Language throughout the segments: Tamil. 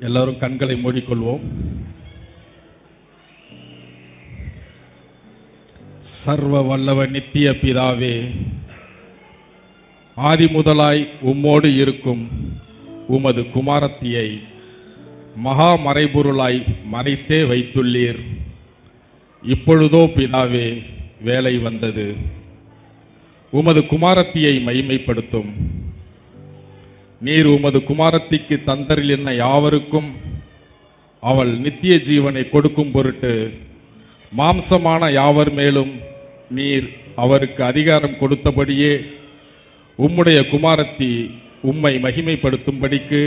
எல்லோரும் கண்களை மூடிக்கொள்வோம். சர்வ வல்லவ நித்திய பிதாவே, ஆதி முதலாய் உம்மோடு இருக்கும் உமது குமாரத்தியை மகா மறைபொருளாய் மறைத்தே வைத்துள்ளீர். இப்பொழுதோ பிதாவே, வேலை வந்தது. உமது குமாரத்தியை மகிமைப்படுத்தும். நீர் உமது குமாரத்திக்கு தந்தரில் யாவருக்கும் அவள் நித்திய ஜீவனை கொடுக்கும் பொருட்டு மாம்சமான யாவர் மேலும் நீர் அவருக்கு அதிகாரம் கொடுத்தபடியே உம்முடைய குமாரத்தி உம்மை மகிமைப்படுத்தும்படிக்கு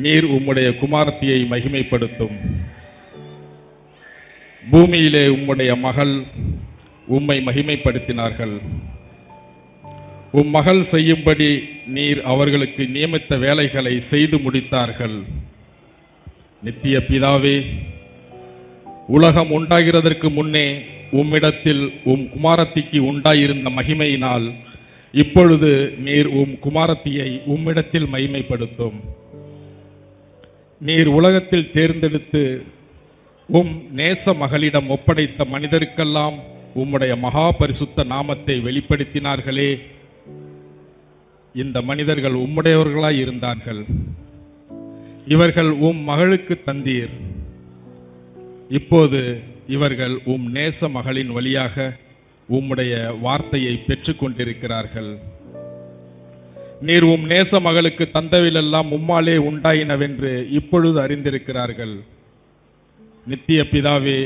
நீர் உம்முடைய குமாரத்தியை மகிமைப்படுத்தும். பூமியிலே உம்முடைய மகள் உம்மை மகிமைப்படுத்தினார்கள். மகள் செய்யும்படி நீர் அவர்களுக்கு நியமித்த வேலைகளை செய்து முடித்தார்கள். நித்திய பிதாவே, உலகம் உண்டாகிறதற்கு முன்னே உம்மிடத்தில் குமாரத்திக்கு உண்டாயிருந்த மகிமையினால் இப்பொழுது நீர் குமாரத்தியை உம்மிடத்தில் மகிமைப்படுத்தும். நீர் உலகத்தில் தேர்ந்தெடுத்து நேச மகளிடம் ஒப்படைத்த மனிதருக்கெல்லாம் உம்முடைய மகா பரிசுத்த நாமத்தை வெளிப்படுத்தினார்களே. இந்த மனிதர்கள் உம்முடையவர்களாய் இருந்தார்கள். இவர்கள் மகளுக்கு தந்தீர். இப்போது இவர்கள் நேச மகளின் வழியாக உம்முடைய வார்த்தையை பெற்று கொண்டிருக்கிறார்கள். நீர் நேச மகளுக்கு தந்தவிலெல்லாம் உம்மாலே உண்டாயினவென்று இப்பொழுது அறிந்திருக்கிறார்கள். நித்திய பிதாவே,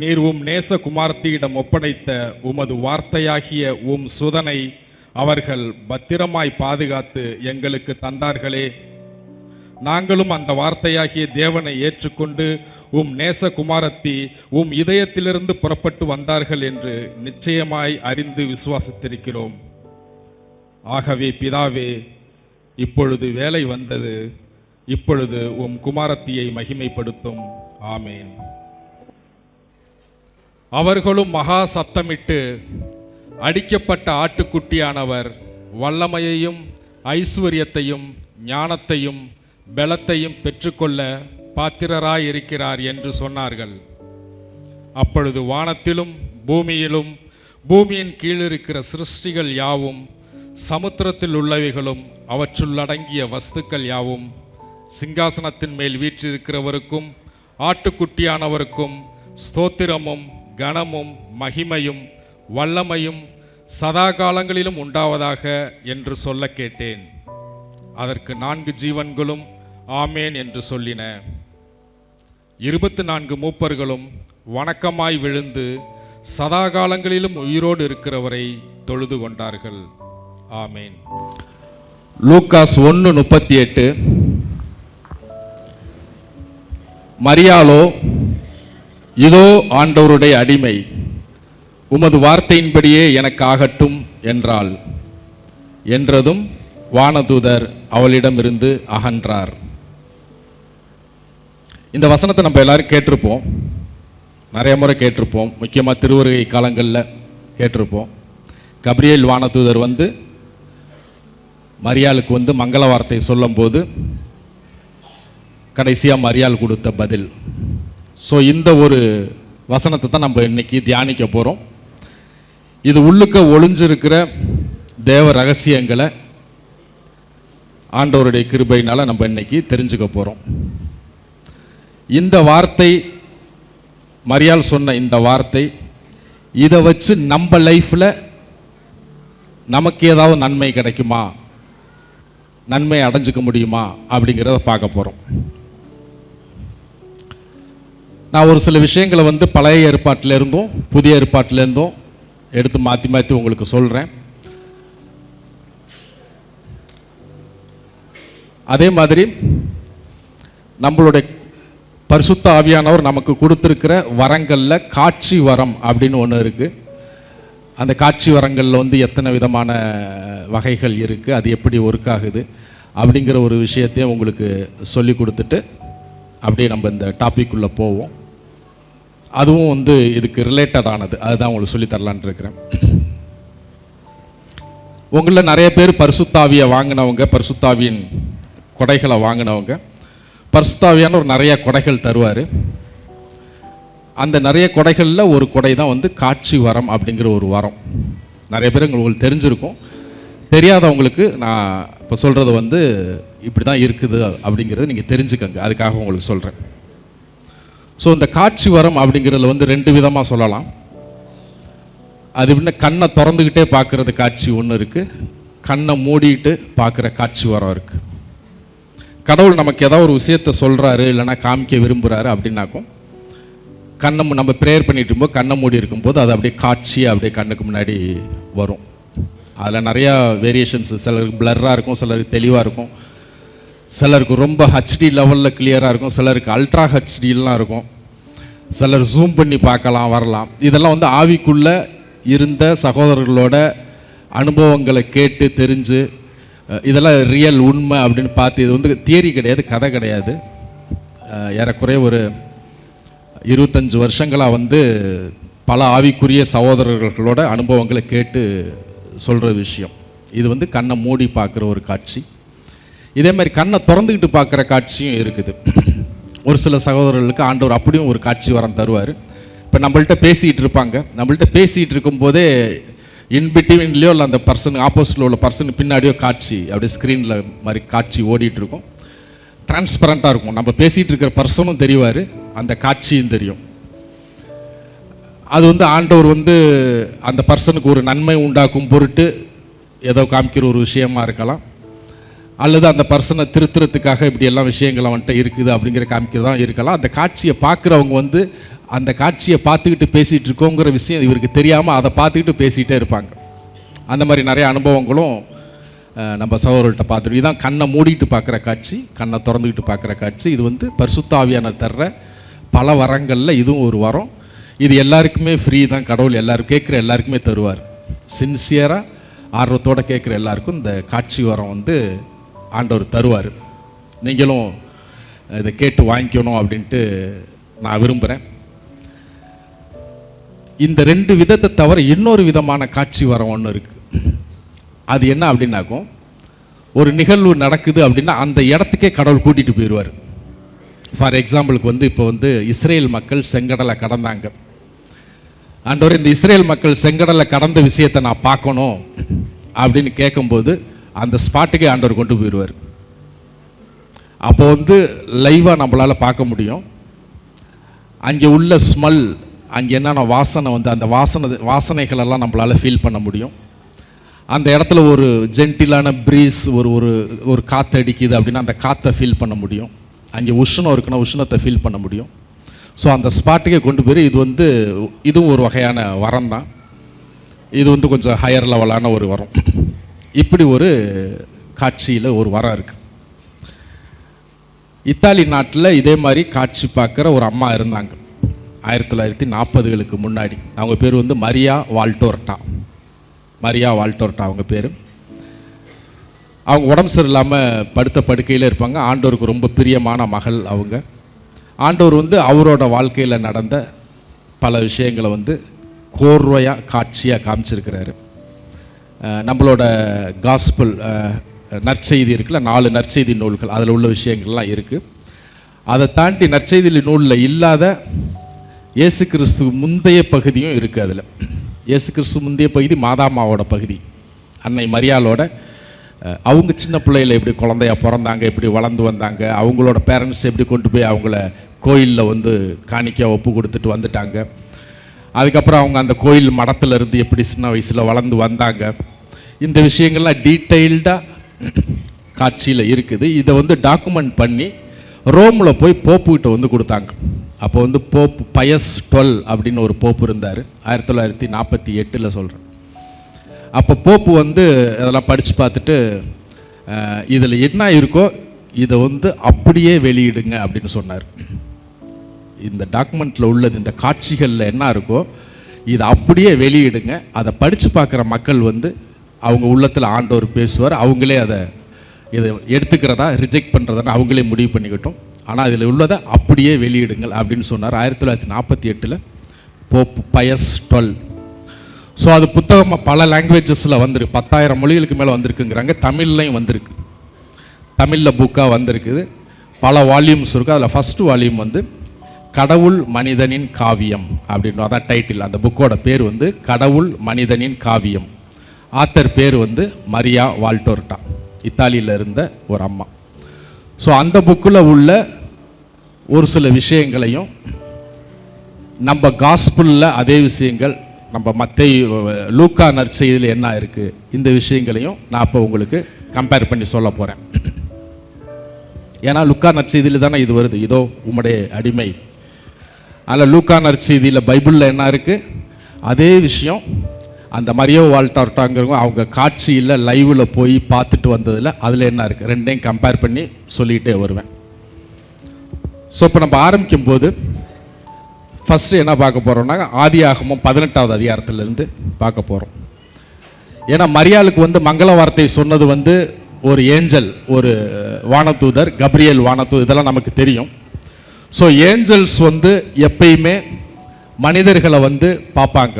நீர் நேச குமார்த்தியிடம் ஒப்படைத்த உமது வார்த்தையாகிய சுதனை அவர்கள் பத்திரமாய் பாதுகாத்து எங்களுக்கு தந்தார்களே. நாங்களும் அந்த வார்த்தையாகிய தேவனை ஏற்றுக்கொண்டு நேச குமாரத்தி இதயத்திலிருந்து புறப்பட்டு வந்தார்கள் என்று நிச்சயமாய் அறிந்து விசுவாசித்திருக்கிறோம். ஆகவே பிதாவே, இப்பொழுது வேலை வந்தது. இப்பொழுது குமாரத்தியை மகிமைப்படுத்தும். ஆமேன். அவர்களும் மகா சத்தமிட்டு, அடிக்கப்பட்ட ஆட்டுக்குட்டியானவர் வல்லமையையும் ஐஸ்வர்யத்தையும் ஞானத்தையும் பலத்தையும் பெற்றுக்கொள்ள பாத்திரராயிருக்கிறார் என்று சொன்னார்கள். அப்பொழுது வானத்திலும் பூமியிலும் பூமியின் கீழிருக்கிற சிருஷ்டிகள் யாவும் சமுத்திரத்தில் உள்ளவைகளும் அவற்றுள்ளடங்கிய வஸ்துக்கள் யாவும் சிங்காசனத்தின் மேல் வீற்றிருக்கிறவருக்கும் ஆட்டுக்குட்டியானவருக்கும் ஸ்தோத்திரமும் கனமும் மகிமையும் வல்லமையும் சதா காலங்களிலும் உண்டாவதாக என்று சொல்ல கேட்டேன். அதற்கு 4 ஜீவன்களும் ஆமேன் என்று சொல்லின. 24 மூப்பர்களும் வணக்கமாய் விழுந்து சதா காலங்களிலும் உயிரோடு இருக்கிறவரை தொழுது கொண்டார்கள். ஆமேன். லூக்காஸ் 1:38. மரியாளோ, இதோ ஆண்டவருடைய அடிமை, உமது வார்த்தையின்படியே எனக்கு ஆகட்டும் என்றாள். என்றதும் வானதூதர் அவளிடமிருந்து அகன்றார். இந்த வசனத்தை நம்ம எல்லாரும் கேட்டிருப்போம், நிறைய முறை கேட்டிருப்போம். முக்கியமாக திருவருகை காலங்களில் கேட்டிருப்போம். கபிரியேல் வானதூதர் மரியாளுக்கு மங்கள வார்த்தை சொல்லும்போது கடைசியாக மரியாள் கொடுத்த பதில். ஸோ இந்த ஒரு வசனத்தை தான் நம்ம இன்னைக்கு தியானிக்க போகிறோம். இது உள்ளுக்க ஒளிஞ்சிருக்கிற தேவ ரகசியங்களை ஆண்டவருடைய கிருபையினால் நம்ம இன்னைக்கு தெரிஞ்சுக்க போகிறோம். இந்த வார்த்தை, மரியாள் சொன்ன இந்த வார்த்தை, இதை வச்சு நம்ம லைஃப்பில் நமக்கு ஏதாவது நன்மை கிடைக்குமா, நன்மை அடைஞ்சிக்க முடியுமா அப்படிங்கிறத பார்க்க போகிறோம். நான் ஒரு சில விஷயங்களை பழைய ஏற்பாட்டில் இருந்தும் புதிய ஏற்பாட்டில் இருந்தும் எடுத்து மாற்றி மாற்றி உங்களுக்கு சொல்கிறேன். அதே மாதிரி நம்மளுடைய பரிசுத்த ஆவியானவர் நமக்கு கொடுத்துருக்கிற வரங்களில் காட்சி வரம் அப்படின்னு ஒன்று இருக்குது. அந்த காட்சி வரங்களில் எத்தனை விதமான வகைகள் இருக்குது, அது எப்படி ஒர்க் ஆகுது அப்படிங்கிற ஒரு விஷயத்தையும் உங்களுக்கு சொல்லி கொடுத்துட்டு அப்படியே நம்ம இந்த டாபிக் உள்ள போவோம். அதுவும் இதுக்கு ரிலேட்டடானது, அதுதான் உங்களுக்கு சொல்லித்தரலான் இருக்கிறேன். உங்களில் நிறைய பேர் பரிசுத்தாவியை வாங்கினவங்க, பரிசுத்தாவியின் கொடைகளை வாங்கினவங்க. பரிசுத்த ஆவியானவர் நிறைய கொடைகள் தருவார். அந்த நிறைய கொடைகளில் ஒரு கொடை தான் வந்து காட்சி வரம் அப்படிங்கிற ஒரு வரம். நிறைய பேர் உங்களுக்கு தெரிஞ்சிருக்கும். தெரியாதவங்களுக்கு நான் இப்போ சொல்கிறது வந்து இப்படி தான் இருக்குது அப்படிங்கிறத நீங்கள் தெரிஞ்சுக்கங்க, அதுக்காக உங்களுக்கு சொல்கிறேன். ஸோ இந்த காட்சி வரம் அப்படிங்கிறதுல வந்து 2 விதமாக சொல்லலாம். அது எப்படின்னா, கண்ணை திறந்துக்கிட்டே பார்க்குறது காட்சி ஒன்று இருக்குது, கண்ணை மூடிட்டு பார்க்குற காட்சி வரம் இருக்குது. கடவுள் நமக்கு ஏதாவது ஒரு விஷயத்தை சொல்கிறாரு இல்லைன்னா காமிக்க விரும்புகிறாரு அப்படின்னாக்கும், கண்ணை நம்ம ப்ரேயர் பண்ணிட்டு இருக்கும்போது கண்ணை மூடி இருக்கும்போது அது அப்படியே காட்சியாக அப்படியே கண்ணுக்கு முன்னாடி வரும். அதில் நிறையா வேரியேஷன்ஸ், சிலருக்கு பிளர்ராக இருக்கும், சிலருக்கு தெளிவாக இருக்கும், சிலருக்கு ரொம்ப ஹெச்டி லெவலில் கிளியராக இருக்கும், சிலருக்கு அல்ட்ரா ஹெச்டிலாம் இருக்கும், சிலர் ஜூம் பண்ணி பார்க்கலாம் வரலாம். இதெல்லாம் வந்து ஆவிக்குள்ளே இருந்த சகோதரர்களோட அனுபவங்களை கேட்டு தெரிஞ்சு இதெல்லாம் ரியல் உண்மை அப்படின்னு பார்த்து, இது வந்து தியரி கிடையாது, கதை கிடையாது. ஏறக்குறைய ஒரு 25 வருஷங்களாக வந்து பல ஆவிக்குரிய சகோதரர்களோட அனுபவங்களை கேட்டு சொல்கிற விஷயம். இது வந்து கண்ணை மூடி பார்க்குற ஒரு காட்சி. இதே மாதிரி கண்ணை திறந்துக்கிட்டு பார்க்குற காட்சியும் இருக்குது. ஒரு சில சகோதரர்களுக்கு ஆண்டவர் அப்படியும் ஒரு காட்சி வரம் தருவார். இப்போ நம்மள்கிட்ட பேசிகிட்டு இருப்பாங்க, நம்மள்கிட்ட பேசிகிட்டு இருக்கும்போதே இன்பிட்வீன்லேயோ இல்லை அந்த பர்சன் ஆப்போசிட்டில் உள்ள பர்சனுக்கு பின்னாடியோ காட்சி அப்படியே ஸ்க்ரீனில் மாதிரி காட்சி ஓடிட்டு இருக்கும். டிரான்ஸ்பரண்ட்டாக இருக்கும். நம்ம பேசிகிட்டு இருக்கிற பர்சனும் தெரிவார், அந்த காட்சியும் தெரியும். அது வந்து ஆண்டவர் வந்து அந்த பர்சனுக்கு ஒரு நன்மை உண்டாக்கும் பொருட்டு ஏதோ காமிக்கிற ஒரு விஷயமா இருக்கலாம், அல்லது அந்த பர்சனை திருத்துறதுக்காக இப்படி எல்லாம் விஷயங்கள் அவன்கிட்ட இருக்குது அப்படிங்கிற காமிக்கிறதா இருக்கலாம். அந்த காட்சியை பார்க்குறவங்க வந்து அந்த காட்சியை பார்த்துக்கிட்டு பேசிகிட்டு இருக்கோங்கிற விஷயம் இவருக்கு தெரியாமல் அதை பார்த்துக்கிட்டு பேசிகிட்டே இருப்பாங்க. அந்த மாதிரி நிறைய அனுபவங்களும் நம்ம சகோதரர்கிட்ட பார்த்துருக்கோம். இதுதான் கண்ணை மூடிட்டு பார்க்குற காட்சி, கண்ணை திறந்துக்கிட்டு பார்க்குற காட்சி. இது வந்து பரிசுத்த ஆவியானவர் தர்ற பல வரங்களில் இதுவும் ஒரு வரம். இது எல்லாருக்குமே ஃப்ரீ தான். கடவுள் எல்லாரும் கேட்குற எல்லாருக்குமே தருவார். சின்சியராக ஆர்வத்தோடு கேட்குற எல்லாருக்கும் இந்த காட்சி வரம் வந்து ஆண்டவர் தருவார். நீங்களும் இதை கேட்டு வாங்கிக்கணும் அப்படின்ட்டு நான் விரும்புகிறேன். இந்த 2 விதத்தை தவிர இன்னொரு விதமான காட்சி வரம் ஒன்று இருக்குது. அது என்ன அப்படின்னாக்கும், ஒரு நிகழ்வு நடக்குது அப்படின்னா அந்த இடத்துக்கே கடவுள் கூட்டிகிட்டு போயிடுவார். ஃபார் எக்ஸாம்பிளுக்கு வந்து இப்போ வந்து இஸ்ரேல் மக்கள் செங்கடலை கடந்தாங்க. ஆண்டவர் இந்த இஸ்ரேல் மக்கள் செங்கடலை கடந்த விஷயத்தை நான் பார்க்கணும் அப்படின்னு கேட்கும்போது அந்த ஸ்பாட்டுக்கே ஆண்டவர் கொண்டு போயிடுவார். அப்போ வந்து லைவாக நம்மளால் பார்க்க முடியும். அங்கே உள்ள ஸ்மெல், அங்கே என்னென்ன வாசனை வந்து அந்த வாசனைகளெல்லாம் நம்மளால் ஃபீல் பண்ண முடியும். அந்த இடத்துல ஒரு ஜென்டிலான ப்ரீஸ், ஒரு ஒரு ஒரு காற்று அடிக்குது அப்படின்னா அந்த காற்றை ஃபீல் பண்ண முடியும். அங்கே உஷ்ணம் இருக்குன்னா உஷ்ணத்தை ஃபீல் பண்ண முடியும். ஸோ அந்த ஸ்பாட்டுக்கே கொண்டு போய் இது வந்து இதுவும் ஒரு வகையான வரம் தான். இது வந்து கொஞ்சம் ஹையர் லெவலான ஒரு வரம். இப்படி ஒரு காட்சியில் ஒரு வரம் இருக்குது. இத்தாலி நாட்டில் இதே மாதிரி காட்சி பார்க்குற ஒரு அம்மா இருந்தாங்க 1940களுக்கு முன்னாடி. அவங்க பேர் வந்து மரியா வால்டோர்ட்டா. மரியா வால்டோர்ட்டா அவங்க பேர். அவங்க உடம்பு சரியில்லாமல் படுத்த படுக்கையில் இருப்பாங்க. ஆண்டவருக்கு ரொம்ப பிரியமான மகள் அவங்க. ஆண்டவர் வந்து அவரோட வாழ்க்கையில் நடந்த பல விஷயங்களை வந்து கோர்வையாக காட்சியாக காமிச்சிருக்கிறாரு. நம்மளோட காஸ்பிள் நற்செய்தி இருக்குல்ல, 4 நற்செய்தி நூல்கள், அதில் உள்ள விஷயங்கள்லாம் இருக்குது. அதை தாண்டி நற்செய்தி நூலில் இல்லாத இயேசு கிறிஸ்து முந்தைய பகுதியும் இருக்குது. அதில் இயேசு கிறிஸ்து முந்தைய பகுதி மாதாமாவோட பகுதி. அன்னை மரியாளோட அவங்க சின்ன பிள்ளையில் எப்படி குழந்தையா பிறந்தாங்க, எப்படி வளர்ந்து வந்தாங்க, அவங்களோட பேரண்ட்ஸ் எப்படி கொண்டு போய் அவங்கள கோயிலில் வந்து காணிக்கையாக ஒப்பு கொடுத்துட்டு வந்துட்டாங்க, அதுக்கப்புறம் அவங்க அந்த கோயில் மடத்தில் இருந்து எப்படி சின்ன வயசில் வளர்ந்து வந்தாங்க, இந்த விஷயங்கள்லாம் டீட்டெயில்டாக காட்சியில் இருக்குது. இதை வந்து டாக்குமெண்ட் பண்ணி ரோமில் போய் போப்புக்கிட்ட வந்து கொடுத்தாங்க. அப்போ வந்து போப் பயஸ் 12 அப்படின்னு ஒரு போப்பு இருந்தார், 1948 சொல்கிறேன். அப்போ போப்பு வந்து அதெல்லாம் படித்து பார்த்துட்டு இதில் என்ன இருக்கோ இதை வந்து அப்படியே வெளியிடுங்க அப்படின்னு சொன்னார். இந்த டாக்குமெண்ட்டில் உள்ளது, இந்த காட்சிகளில் என்ன இருக்கோ இதை அப்படியே வெளியிடுங்க. அதை படித்து பார்க்குற மக்கள் வந்து அவங்க உள்ளத்தில் ஆண்டவர் பேசுவார். அவங்களே இதை எடுத்துக்கிறதா ரிஜெக்ட் பண்ணுறதான்னு அவங்களே முடிவு பண்ணிக்கிட்டோம். ஆனால் இதில் உள்ளதை அப்படியே வெளியிடுங்கள் அப்படின்னு சொன்னார் 1948 போப் பயஸ் 12. ஸோ அது புத்தகமாக பல லாங்குவேஜஸில் வந்திருக்கு, 10,000 மொழிகளுக்கு மேலே வந்திருக்குங்கிறாங்க. தமிழ்லையும் வந்திருக்கு, தமிழில் புக்காக வந்திருக்குது. பல வால்யூம்ஸ் இருக்குது. அதில் ஃபஸ்ட்டு வால்யூம் வந்து கடவுள் மனிதனின் காவியம் அப்படின்னு, அதான் டைட்டில். அந்த புக்கோட பேர் வந்து கடவுள் மனிதனின் காவியம். ஆத்தர் பேர் வந்து மரியா வால்டோர்ட்டா, இத்தாலியில் இருந்த ஒரு அம்மா. ஸோ அந்த புக்கில் உள்ள ஒரு சில விஷயங்களையும் நம்ம காஸ்பிளில் அதே விஷயங்கள் நம்ம லூக்கா நற்செய்தியில் என்ன இருக்குது, இந்த விஷயங்களையும் நான் இப்போ உங்களுக்கு கம்பேர் பண்ணி சொல்ல போகிறேன். ஏன்னா லூக்கா நற்செய்தியில் தானே இது வருது, இதோ உம்முடைய அடிமை. அதில் லூக்கா நற்செய்தியில் பைபிளில் என்ன இருக்குது, அதே விஷயம் அந்த மரியா வால்டோர்ட்டாங்கிறவங்க அவங்க காட்சியில் லைவில் போய் பார்த்துட்டு வந்ததில் அதில் என்ன இருக்குது, ரெண்டையும் கம்பேர் பண்ணி சொல்லிகிட்டே வருவேன். ஸோ இப்போ நம்ம ஆரம்பிக்கும் போது ஃபஸ்ட்டு என்ன பார்க்க போகிறோம்னா ஆதியாகமம் 18வது அதிகாரத்திலேருந்து பார்க்க போகிறோம். ஏன்னா மரியாளுக்கு வந்து மங்கள வார்த்தை சொன்னது வந்து ஒரு ஏஞ்சல், ஒரு வானதூதர், கப்ரியேல் வானதூதர், இதெல்லாம் நமக்கு தெரியும். ஸோ ஏஞ்சல்ஸ் வந்து எப்பயுமே மனிதர்களை வந்து பார்ப்பாங்க.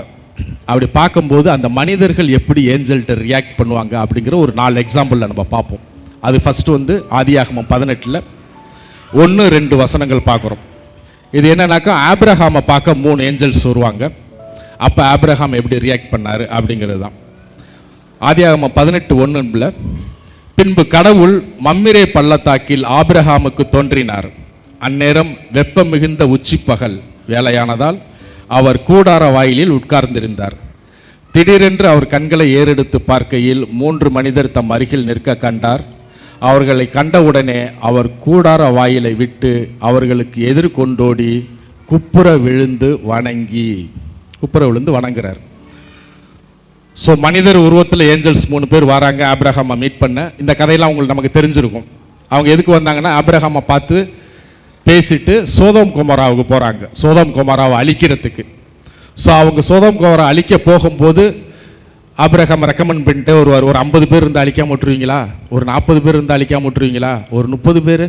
அப்படி பார்க்கும்போது அந்த மனிதர்கள் எப்படி ஏஞ்சல்கிட்ட ரியாக்ட் பண்ணுவாங்க அப்படிங்கிற ஒரு 4 எக்ஸாம்பிளில் நம்ம பார்ப்போம். அது ஃபஸ்ட்டு வந்து ஆதியாகமம் 18 1-2 வசனங்கள் பார்க்குறோம். இது என்னன்னாக்கா ஆபிரகாமை பார்க்க 3 ஏஞ்சல்ஸ் வருவாங்க. அப்போ ஆபிரகாம் எப்படி ரியாக்ட் பண்ணார் அப்படிங்கிறது தான். ஆதியாகமம் 18:1 பின்பு கடவுள் மம்மிரே பள்ளத்தாக்கில் ஆபிரகாமுக்கு தோன்றினார். அந்நேரம் வெப்பம் மிகுந்த உச்சிப்பகல் வேலையானதால் அவர் கூடார வாயிலில் உட்கார்ந்திருந்தார். திடீரென்று அவர் கண்களை ஏறெடுத்து பார்க்கையில் 3 மனிதர் தம் அருகில் நிற்க கண்டார். அவர்களை கண்டவுடனே அவர் கூடார வாயிலை விட்டு அவர்களுக்கு எதிர்கொண்டோடி குப்புற விழுந்து வணங்குறார். ஸோ மனிதர் உருவத்தில் ஏஞ்சல்ஸ் 3 பேர் வராங்க ஆபிரகாமை மீட் பண்ண. இந்த கதையெல்லாம் உங்களுக்கு நமக்கு தெரிஞ்சிருக்கும். அவங்க எதுக்கு வந்தாங்கன்னா ஆபிரகாமை பார்த்து பேசிட்டு சோதோம் கொமோராவுக்கு போகிறாங்க, சோதோம் கொமோராவை அழிக்கிறதுக்கு. ஸோ அவங்க சோதோம் கொமோரா அழிக்க போகும்போது ஆபிரகாம் ரெக்கமெண்ட் பண்ணிட்டு ஒரு 50 பேர் இருந்து அழிக்காம விட்டுருவீங்களா, ஒரு 40 பேர் இருந்து அழிக்காம விட்டுருவீங்களா, ஒரு 30 பேர்,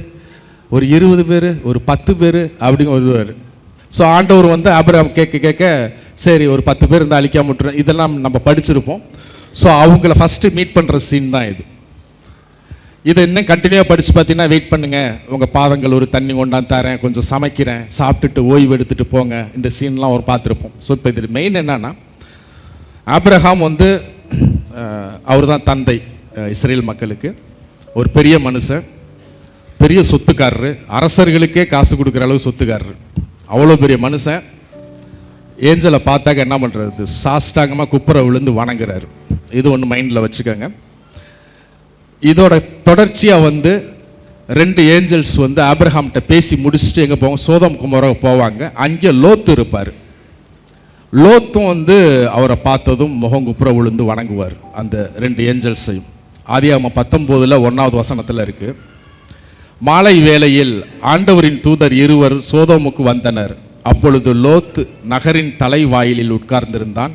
ஒரு 20 பேர், ஒரு 10 பேர் அப்படிங்க வருவார். ஸோ ஆண்டவர் வந்து ஆபிரகாம் கேட்க சரி ஒரு 10 பேர் இருந்து அழிக்காம விட்டுரு, இதெல்லாம் நம்ம படிச்சிருப்போம். ஸோ அவங்கள ஃபஸ்ட்டு மீட் பண்ணுற சீன் தான் இது. இதை இன்னும் கண்டினியூவாக படித்து பார்த்தீங்கன்னா வெயிட் பண்ணுங்கள், உங்கள் பாதங்கள் ஒரு தண்ணி கொண்டாந்து தரேன், கொஞ்சம் சமைக்கிறேன், சாப்பிட்டுட்டு ஓய்வு எடுத்துகிட்டு போங்க, இந்த சீன்லாம் ஒரு பார்த்துருப்போம். ஸோ இப்போ இது மெயின் என்னன்னா ஆபிரகாம் வந்து அவர் தான் தந்தை இஸ்ரேல் மக்களுக்கு, ஒரு பெரிய மனுஷன், பெரிய சொத்துக்காரரு, அரசர்களுக்கே காசு கொடுக்குற அளவு சொத்துக்காரரு, அவ்வளோ பெரிய மனுஷன். ஏஞ்சலை பார்த்தாக்க என்ன பண்ணுறது, சாஷ்டாங்கமாக குப்புற விழுந்து வணங்குறாரு. இது ஒன்று மைண்டில் வச்சுக்கோங்க. இதோட தொடர்ச்சியாக வந்து 2 ஏஞ்சல்ஸ் வந்து ஆபிரகாம்கிட்ட பேசி முடிச்சுட்டு எங்கே போவாங்க, சோதோம் கொமோரா போவாங்க. அங்கே லோத்து இருப்பார். லோத்தும் வந்து அவரை பார்த்ததும் முகங்குப்புற விழுந்து வணங்குவார் அந்த 2 ஏஞ்சல்ஸையும். ஆதியாகமம் 19:1வது வசனத்தில் இருக்குது, மாலை வேளையில் ஆண்டவரின் தூதர் 2 சோதோமுக்கு வந்தனர். அப்பொழுது லோத் நகரின் தலைவாயிலில் உட்கார்ந்திருந்தான்.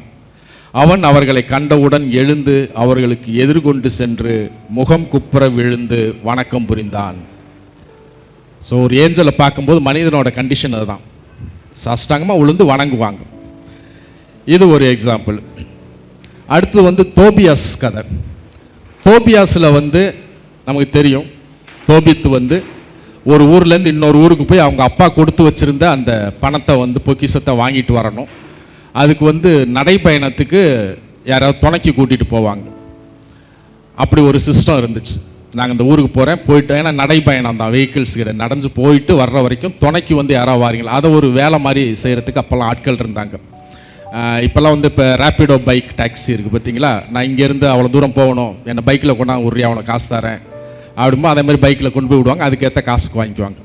அவன் அவர்களை கண்டவுடன் எழுந்து அவர்களுக்கு எதிர்கொண்டு சென்று முகம் குப்புற விழுந்து வணக்கம் புரிந்தான். ஸோ ஒரு ஏஞ்சலை பார்க்கும்போது மனிதனோட கண்டிஷன் அதுதான், சாஷ்டாங்கமாக விழுந்து வணங்குவாங்க. இது ஒரு எக்ஸாம்பிள். அடுத்து வந்து தோபியாஸ் கதை. தோபியாஸில் வந்து நமக்கு தெரியும், தோபித்து வந்து ஒரு ஊர்லேருந்து இன்னொரு ஊருக்கு போய் அவங்க அப்பா கொடுத்து வச்சுருந்த அந்த பணத்தை வந்து பொக்கிஷத்தை வாங்கிட்டு வரணும். அதுக்கு வந்து நடைப்பயணத்துக்கு யாராவது துணைக்கி கூட்டிகிட்டு போவாங்க. அப்படி ஒரு சிஸ்டம் இருந்துச்சு. நாங்கள் இந்த ஊருக்கு போகிறேன் போயிட்டு, ஏன்னா நடைப்பயணம் தான், வெஹிக்கிள்ஸ் கிட்ட நடந்து போயிட்டு வர்ற வரைக்கும் துணைக்கு வந்து யாராவது வாரீங்களா, அதை ஒரு வேலை மாதிரி செய்கிறதுக்கு அப்போல்லாம் ஆட்கள் இருந்தாங்க. இப்போல்லாம் வந்து இப்போ ரேப்பிடோ பைக் டாக்ஸி இருக்குது பார்த்தீங்களா, நான் இங்கேருந்து அவ்வளோ தூரம் போகணும், என்னை பைக்கில் கொண்டாந்து உரிய அவனை காசு தரேன் அப்படிமா, அதே மாதிரி பைக்கில் கொண்டு போய் விடுவாங்க, அதுக்கேற்ற காசுக்கு வாங்கிக்குவாங்க.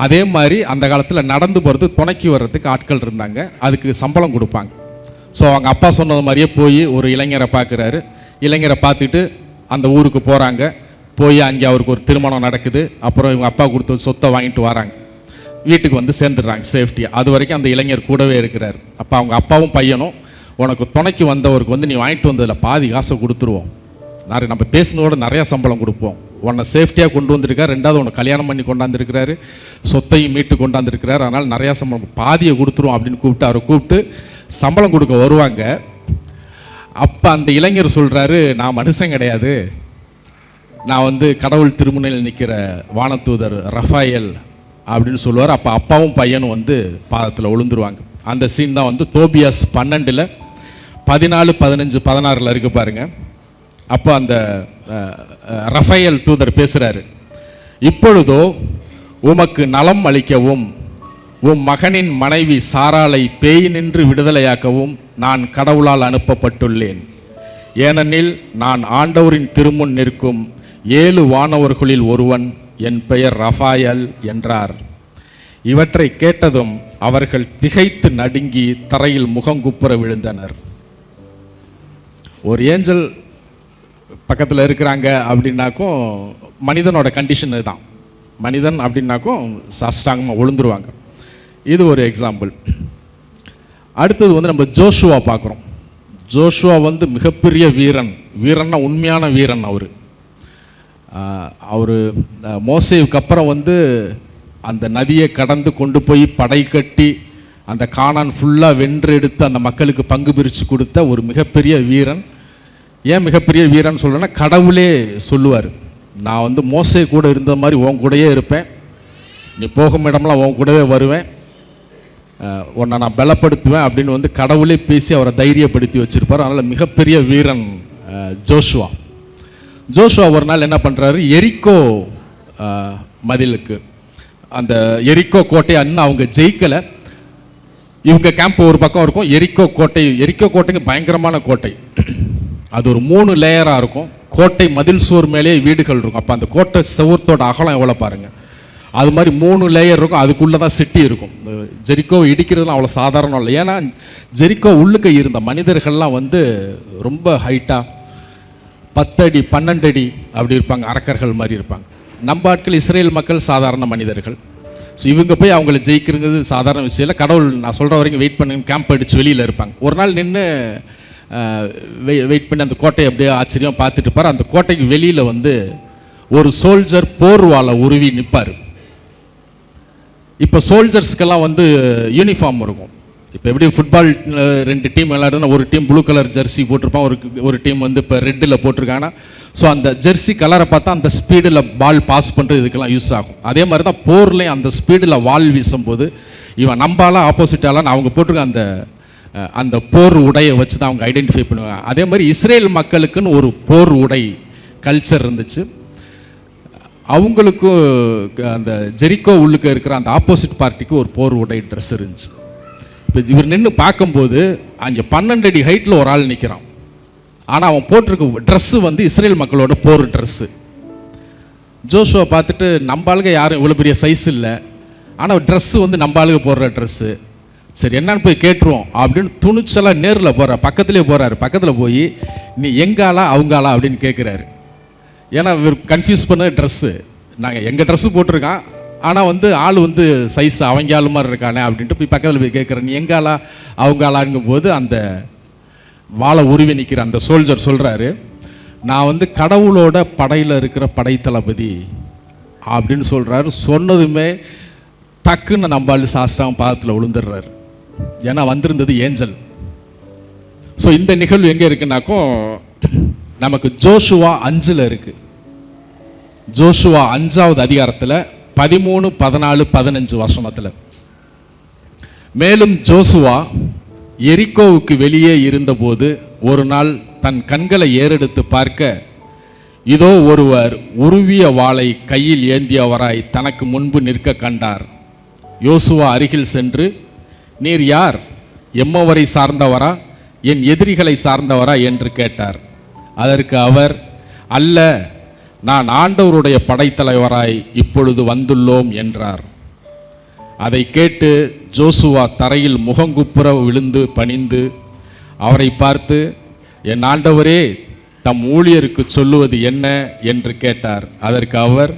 அதே மாதிரி அந்த காலத்தில் நடந்து போகிறது துணைக்கு வர்றதுக்கு ஆட்கள் இருந்தாங்க, அதுக்கு சம்பளம் கொடுப்பாங்க. ஸோ அவங்க அப்பா சொன்னது மாதிரியே போய் ஒரு இளைஞரை பார்க்குறாரு. இளைஞரை பார்த்துட்டு அந்த ஊருக்கு போகிறாங்க. போய் அங்கே அவருக்கு ஒரு திருமணம் நடக்குது. அப்புறம் இவங்க அப்பா கொடுத்த சொத்தை வாங்கிட்டு வராங்க, வீட்டுக்கு வந்து சேர்ந்துடுறாங்க சேஃப்டியாக. அது வரைக்கும் அந்த இளைஞர் கூடவே இருக்கிறார். அப்போ அவங்க அப்பாவும் பையனும், உனக்கு துணைக்கு வந்தவருக்கு வந்து நீ வாங்கிட்டு வந்ததில் பாதி காசை கொடுத்துருவோம், நம்ம பேசினோட நிறையா சம்பளம் கொடுப்போம், உன்னை சேஃப்டியாக கொண்டு வந்திருக்காரு, 2வது உன்னை கல்யாணம் பண்ணி கொண்டாந்துருக்கிறாரு, சொத்தையும் மீட்டு கொண்டாந்துருக்கிறாரு, அதனால் நிறையா சம்பளம் பாதியை கொடுத்துருவோம் அப்படின்னு கூப்பிட்டு அவரை கூப்பிட்டு சம்பளம் கொடுக்க வருவாங்க. அப்போ அந்த இளைஞர் சொல்கிறாரு, நான் மனுஷன் கிடையாது, நான் வந்து கடவுள் திருமுனையில் நிற்கிற வானதூதர் ரஃபாயல் அப்படின்னு சொல்லுவார். அப்போ அப்பாவும் பையனும் வந்து பாதத்தில் விழுந்துருவாங்க. அந்த சீன் தான் வந்து தோபியாஸ் 12 14 15 16 இருக்கு பாருங்க. அப்போ அந்த ரஃபாயல் தூதர் பேசுகிறாரு. இப்பொழுதோ உமக்கு நலம் அளிக்கவும் உம் மகனின் மனைவி சாராளை பேய் நின்று விடுதலையாக்கவும் நான் கடவுளால் அனுப்பப்பட்டுள்ளேன். ஏனெனில் நான் ஆண்டவரின் திருமுன் நிற்கும் 7 வானவர்களில் ஒருவன், என் பெயர் ரஃபாயல் என்றார். இவற்றை கேட்டதும் அவர்கள் திகைத்து நடுங்கி தரையில் முகங்குப்புற விழுந்தனர். ஒரு ஏஞ்சல் பக்கத்தில் இருக்கிறாங்க அப்படின்னாக்கும் மனிதனோட கண்டிஷன் இதுதான். மனிதன் அப்படின்னாக்கும் சாஷ்டாங்கமாக விழுந்துருவாங்க. இது ஒரு எக்ஸாம்பிள். அடுத்தது வந்து நம்ம ஜோஷுவா பார்க்குறோம். ஜோஷுவா வந்து மிகப்பெரிய வீரன். வீரன்னா உண்மையான வீரன். அவர் மோசேவுக்கு அப்புறம் வந்து அந்த நதியை கடந்து கொண்டு போய் படை கட்டி அந்த கானான் ஃபுல்லாக வென்று எடுத்து அந்த மக்களுக்கு பங்கு பிரித்து கொடுத்த ஒரு மிகப்பெரிய வீரன். ஏன் மிகப்பெரிய வீரன் சொல்கிறேன்னா, கடவுளே சொல்லுவார், நான் வந்து மோசே கூட இருந்த மாதிரி உன் கூடயே இருப்பேன், நீ போகும் இடம்லாம் உன் கூடவே வருவேன், உன்னை நான் பலப்படுத்துவேன் அப்படின்னு வந்து கடவுளே பேசி அவரை தைரியப்படுத்தி வச்சுருப்பார். அதனால் மிகப்பெரிய வீரன் ஜோஷுவா. ஜோஷுவா ஒரு நாள் என்ன பண்ணுறாரு, எரிக்கோ மதிலுக்கு, அந்த எரிக்கோ கோட்டை அண்ணன் அவங்க ஜெயிக்கலை. இவங்க கேம்ப் ஒரு பக்கம் இருக்கும், எரிக்கோ கோட்டைக்கு பயங்கரமான கோட்டை. அது ஒரு 3 லேயராக இருக்கும். கோட்டை மதில் சுவர் மேலே வீடுகள் இருக்கும். அப்போ அந்த கோட்டை செவத்தோட அகலம் எவ்வளோ பாருங்கள். அது மாதிரி 3 லேயர் இருக்கும். அதுக்குள்ளே தான் சிட்டி இருக்கும். ஜெரிக்கோவை இடிக்கிறதுலாம் அவ்வளோ சாதாரணம் இல்லை. ஏன்னா ஜெரிக்கோ உள்ளுக்க இருந்த மனிதர்கள்லாம் வந்து ரொம்ப ஹைட்டாக 10 அடி 12 அடி அப்படி இருப்பாங்க, அரக்கர்கள் மாதிரி இருப்பாங்க. நம்ம ஆட்கள் இஸ்ரேல் மக்கள் சாதாரண மனிதர்கள். ஸோ இவங்க போய் அவங்கள ஜெயிக்கிறது சாதாரண விஷயம் இல்லை. கடவுள் நான் சொல்கிற வரைக்கும் வெயிட் பண்ணி கேம்ப் அடித்து வெளியில் இருப்பாங்க. ஒரு நாள் நின்று வெயிட் பண்ணி அந்த கோட்டையை அப்படியே ஆச்சரியம் பார்த்துட்டு இருப்பார். அந்த கோட்டைக்கு வெளியில் வந்து ஒரு சோல்ஜர் போர்வாலை உருவி நிற்பார். இப்போ சோல்ஜர்ஸ்க்கெல்லாம் வந்து யூனிஃபார்ம் இருக்கும். இப்போ எப்படி ஃபுட்பால் 2 டீம் விளையாடுனா ஒரு டீம் ப்ளூ கலர் ஜெர்சி போட்டிருப்பான், ஒரு டீம் வந்து இப்போ ரெட்டில் போட்டிருக்காங்கன்னா, ஸோ அந்த ஜெர்சி கலரை பார்த்தா அந்த ஸ்பீடில் பால் பாஸ் பண்ணுறது இதுக்கெல்லாம் யூஸ் ஆகும். அதே மாதிரி தான் போர்லேயும் அந்த ஸ்பீடில் வால் வீசும்போது இவன் நம்பாலாம் ஆப்போசிட்டாலாம் அவங்க போட்டிருக்க அந்த போர் உடையை வச்சு தான் அவங்க ஐடென்டிஃபை பண்ணுவாங்க. அதே மாதிரி இஸ்ரேல் மக்களுக்குன்னு ஒரு போர் உடை கல்ச்சர் இருந்துச்சு. அவங்களுக்கும் அந்த ஜெரிக்கோ உள்ளுக்க இருக்கிற அந்த ஆப்போசிட் பார்ட்டிக்கு ஒரு போர் உடை ட்ரெஸ் இருந்துச்சு. இப்போ இவர் நின்று பார்க்கும்போது அங்கே 12 அடி ஹைட்டில் ஒரு ஆள் நிற்கிறான். ஆனால் அவன் போட்டிருக்க ட்ரெஸ்ஸு வந்து இஸ்ரேல் மக்களோட போர் ட்ரெஸ்ஸு. ஜோஷுவா பார்த்துட்டு நம்ம ஆளுங்க யாரும் இவ்வளோ பெரிய சைஸ் இல்லை, ஆனால் ட்ரெஸ்ஸு வந்து நம்ம ஆளுங்க போடுற ட்ரெஸ்ஸு, சரி என்னன்னு போய் கேட்டுருவோம் அப்படின்னு துணிச்சலாக நேரில் போகிறார். பக்கத்துலேயே போகிறாரு. பக்கத்தில் போய் நீ எங்காலா அவங்காலா அப்படின்னு கேட்குறாரு. ஏன்னா இவர் கன்ஃபியூஸ் பண்ண ட்ரெஸ்ஸு, நாங்கள் எங்கள் ட்ரெஸ்ஸு போட்டிருக்கான், ஆனால் வந்து ஆள் வந்து சைஸ் அவங்க ஆள் மாதிரி இருக்கானே அப்படின்ட்டு போய் பக்கத்தில் போய் கேட்குறேன், நீ எங்காலா அவங்காலாங்கும் போது அந்த வாழை உருவி நிற்கிற அந்த சோல்ஜர் சொல்கிறாரு, நான் வந்து கடவுளோட படையில் இருக்கிற படைத்தளபதி அப்படின்னு சொல்கிறாரு. சொன்னதுமே டக்குன்னு நம்பாள் சாஸ்திரம் பாதத்தில் விழுந்துடுறாரு. ஏன்னா வந்திருந்தது ஏஞ்சல். ஸோ இந்த நிகழ்வு எங்கே இருக்குன்னாக்கும் நமக்கு ஜோஷுவா 5 இருக்கு. ஜோஷுவா 5வது அதிகாரத்தில் 13, 14, 15 வசனத்தில், மேலும் ஜோசுவா எரிக்கோவுக்கு வெளியே இருந்தபோது ஒரு நாள் தன் கண்களை ஏறெடுத்து பார்க்க, இதோ ஒருவர் உருவிய வாளை கையில் ஏந்தியவராய் தனக்கு முன்பு நிற்க கண்டார். யோசுவா அருகில் சென்று, நீர் யார்? எம்மவரை சார்ந்தவரா, என் எதிரிகளை சார்ந்தவரா என்று கேட்டார். அதற்கு அவர், அல்ல, நான் ஆண்டவருடைய படைத்தலைவராய் இப்பொழுது வந்துள்ளோம் என்றார். அதை கேட்டு ஜோசுவா தரையில் முகங்குப்புற விழுந்து பணிந்து அவரை பார்த்து, என் ஆண்டவரே, தம் ஊழியருக்கு சொல்லுவது என்ன என்று கேட்டார். அதற்கு அவர்,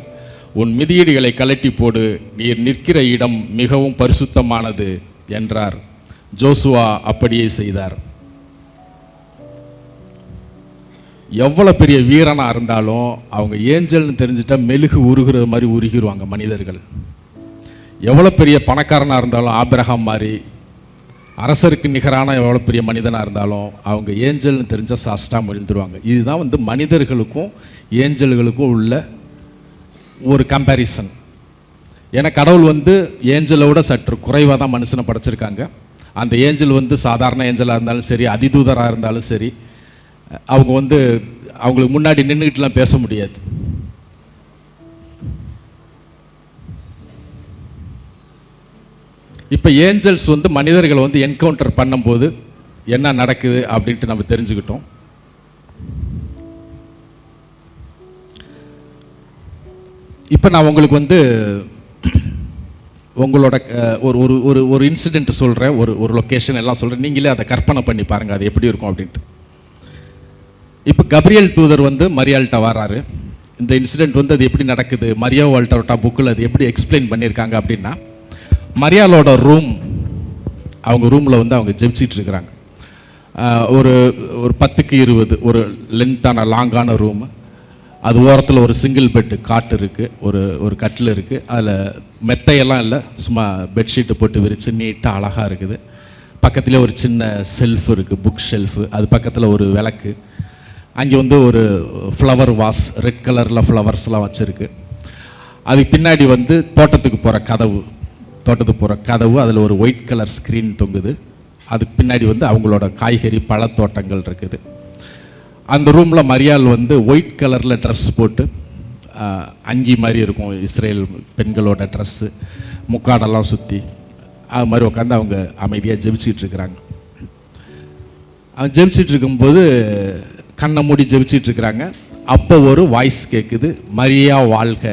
உன் மிதியடிகளை கலட்டி போடு, நீர் நிற்கிற இடம் மிகவும் பரிசுத்தமானது என்றார். ஜோசுவா அப்படியே செய்தார். எவ்வளோ பெரிய வீரனாக இருந்தாலும் அவங்க ஏஞ்சல்னு தெரிஞ்சுட்டா மெழுகு உருகிற மாதிரி உருகிடுவாங்க மனிதர்கள். எவ்வளோ பெரிய பணக்காரனாக இருந்தாலும் ஆபிரகாம் மாதிரி, அரசருக்கு நிகரான எவ்வளோ பெரிய மனிதனாக இருந்தாலும் அவங்க ஏஞ்சல்னு தெரிஞ்ச சாஸ்டாக விழுந்துருவாங்க. இதுதான் வந்து மனிதர்களுக்கும் ஏஞ்சல்களுக்கும் உள்ள ஒரு கம்பேரிசன். ஏன்னா கடவுள் வந்து ஏஞ்சலோட சற்று குறைவாக தான் மனுஷனை படைச்சிருக்காங்க. அந்த ஏஞ்சல் வந்து சாதாரண ஏஞ்சலாக இருந்தாலும் சரி, அதிதூதராக இருந்தாலும் சரி, அவங்க வந்து அவங்களுக்கு முன்னாடி நின்றுக்கிட்டுலாம் பேச முடியாது. இப்போ ஏஞ்சல்ஸ் வந்து மனிதர்களை வந்து என்கவுண்டர் பண்ணும்போது என்ன நடக்குது அப்படின்ட்டு நம்ம தெரிஞ்சுக்கிட்டோம். இப்போ நான் உங்களுக்கு வந்து உங்களோட ஒரு ஒரு ஒரு ஒரு இன்சிடெண்ட் சொல்கிறேன், ஒரு லொக்கேஷன் எல்லாம் சொல்கிறேன். நீங்களே அதை கற்பனை பண்ணி பாருங்கள் அது எப்படி இருக்கும் அப்படின்ட்டு. இப்போ கப்ரியேல் தூதர் வந்து மரியாள்கிட்ட வராரு. இந்த இன்சிடெண்ட் வந்து அது எப்படி நடக்குது, மரியா வால்டர்ட்டா புக்கில் அது எப்படி எக்ஸ்பிளைன் பண்ணியிருக்காங்க அப்படின்னா, மரியாளோட ரூம், அவங்க ரூமில் வந்து அவங்க ஜெபிச்சிட்டு இருக்கிறாங்க. ஒரு ஒரு 10x20 ஒரு லென்த்தான லாங்கான ரூமு. அது ஓரத்தில் ஒரு சிங்கிள் பெட்டு காட்டு இருக்குது, ஒரு கட்டில் இருக்குது. அதில் மெத்தையெல்லாம் இல்லை, சும்மா பெட்ஷீட்டு போட்டு விரித்து நீட்டாக அழகாக இருக்குது. பக்கத்துலேயே ஒரு சின்ன செல்ஃப் இருக்குது, புக் ஷெல்ஃபு. அது பக்கத்தில் ஒரு விளக்கு. அங்கே வந்து ஒரு ஃப்ளவர் வாஸ், ரெட் கலரில் ஃப்ளவர்ஸ்லாம் வச்சுருக்கு. அதுக்கு பின்னாடி வந்து தோட்டத்துக்கு போகிற கதவு, அதில் ஒரு ஒயிட் கலர் ஸ்க்ரீன் தொங்குது. அதுக்கு பின்னாடி வந்து அவங்களோட காய்கறி பழத்தோட்டங்கள் இருக்குது. அந்த ரூமில் மரியாள் வந்து ஒயிட் கலரில் ட்ரெஸ் போட்டு, அங்கி மாதிரி இருக்கும் இஸ்ரேல் பெண்களோட ட்ரெஸ்ஸு, முக்காடெல்லாம் சுற்றி அது மாதிரி உட்காந்து அவங்க அமைதியாக ஜெபிச்சிட்டு இருக்கிறாங்க. அவங்க ஜெபிச்சிட்டு இருக்கும்போது கண்ணை மூடி ஜெபிச்சிட்டு இருக்கிறாங்க. அப்போ ஒரு வாய்ஸ் கேட்குது, மரியா வாழ்க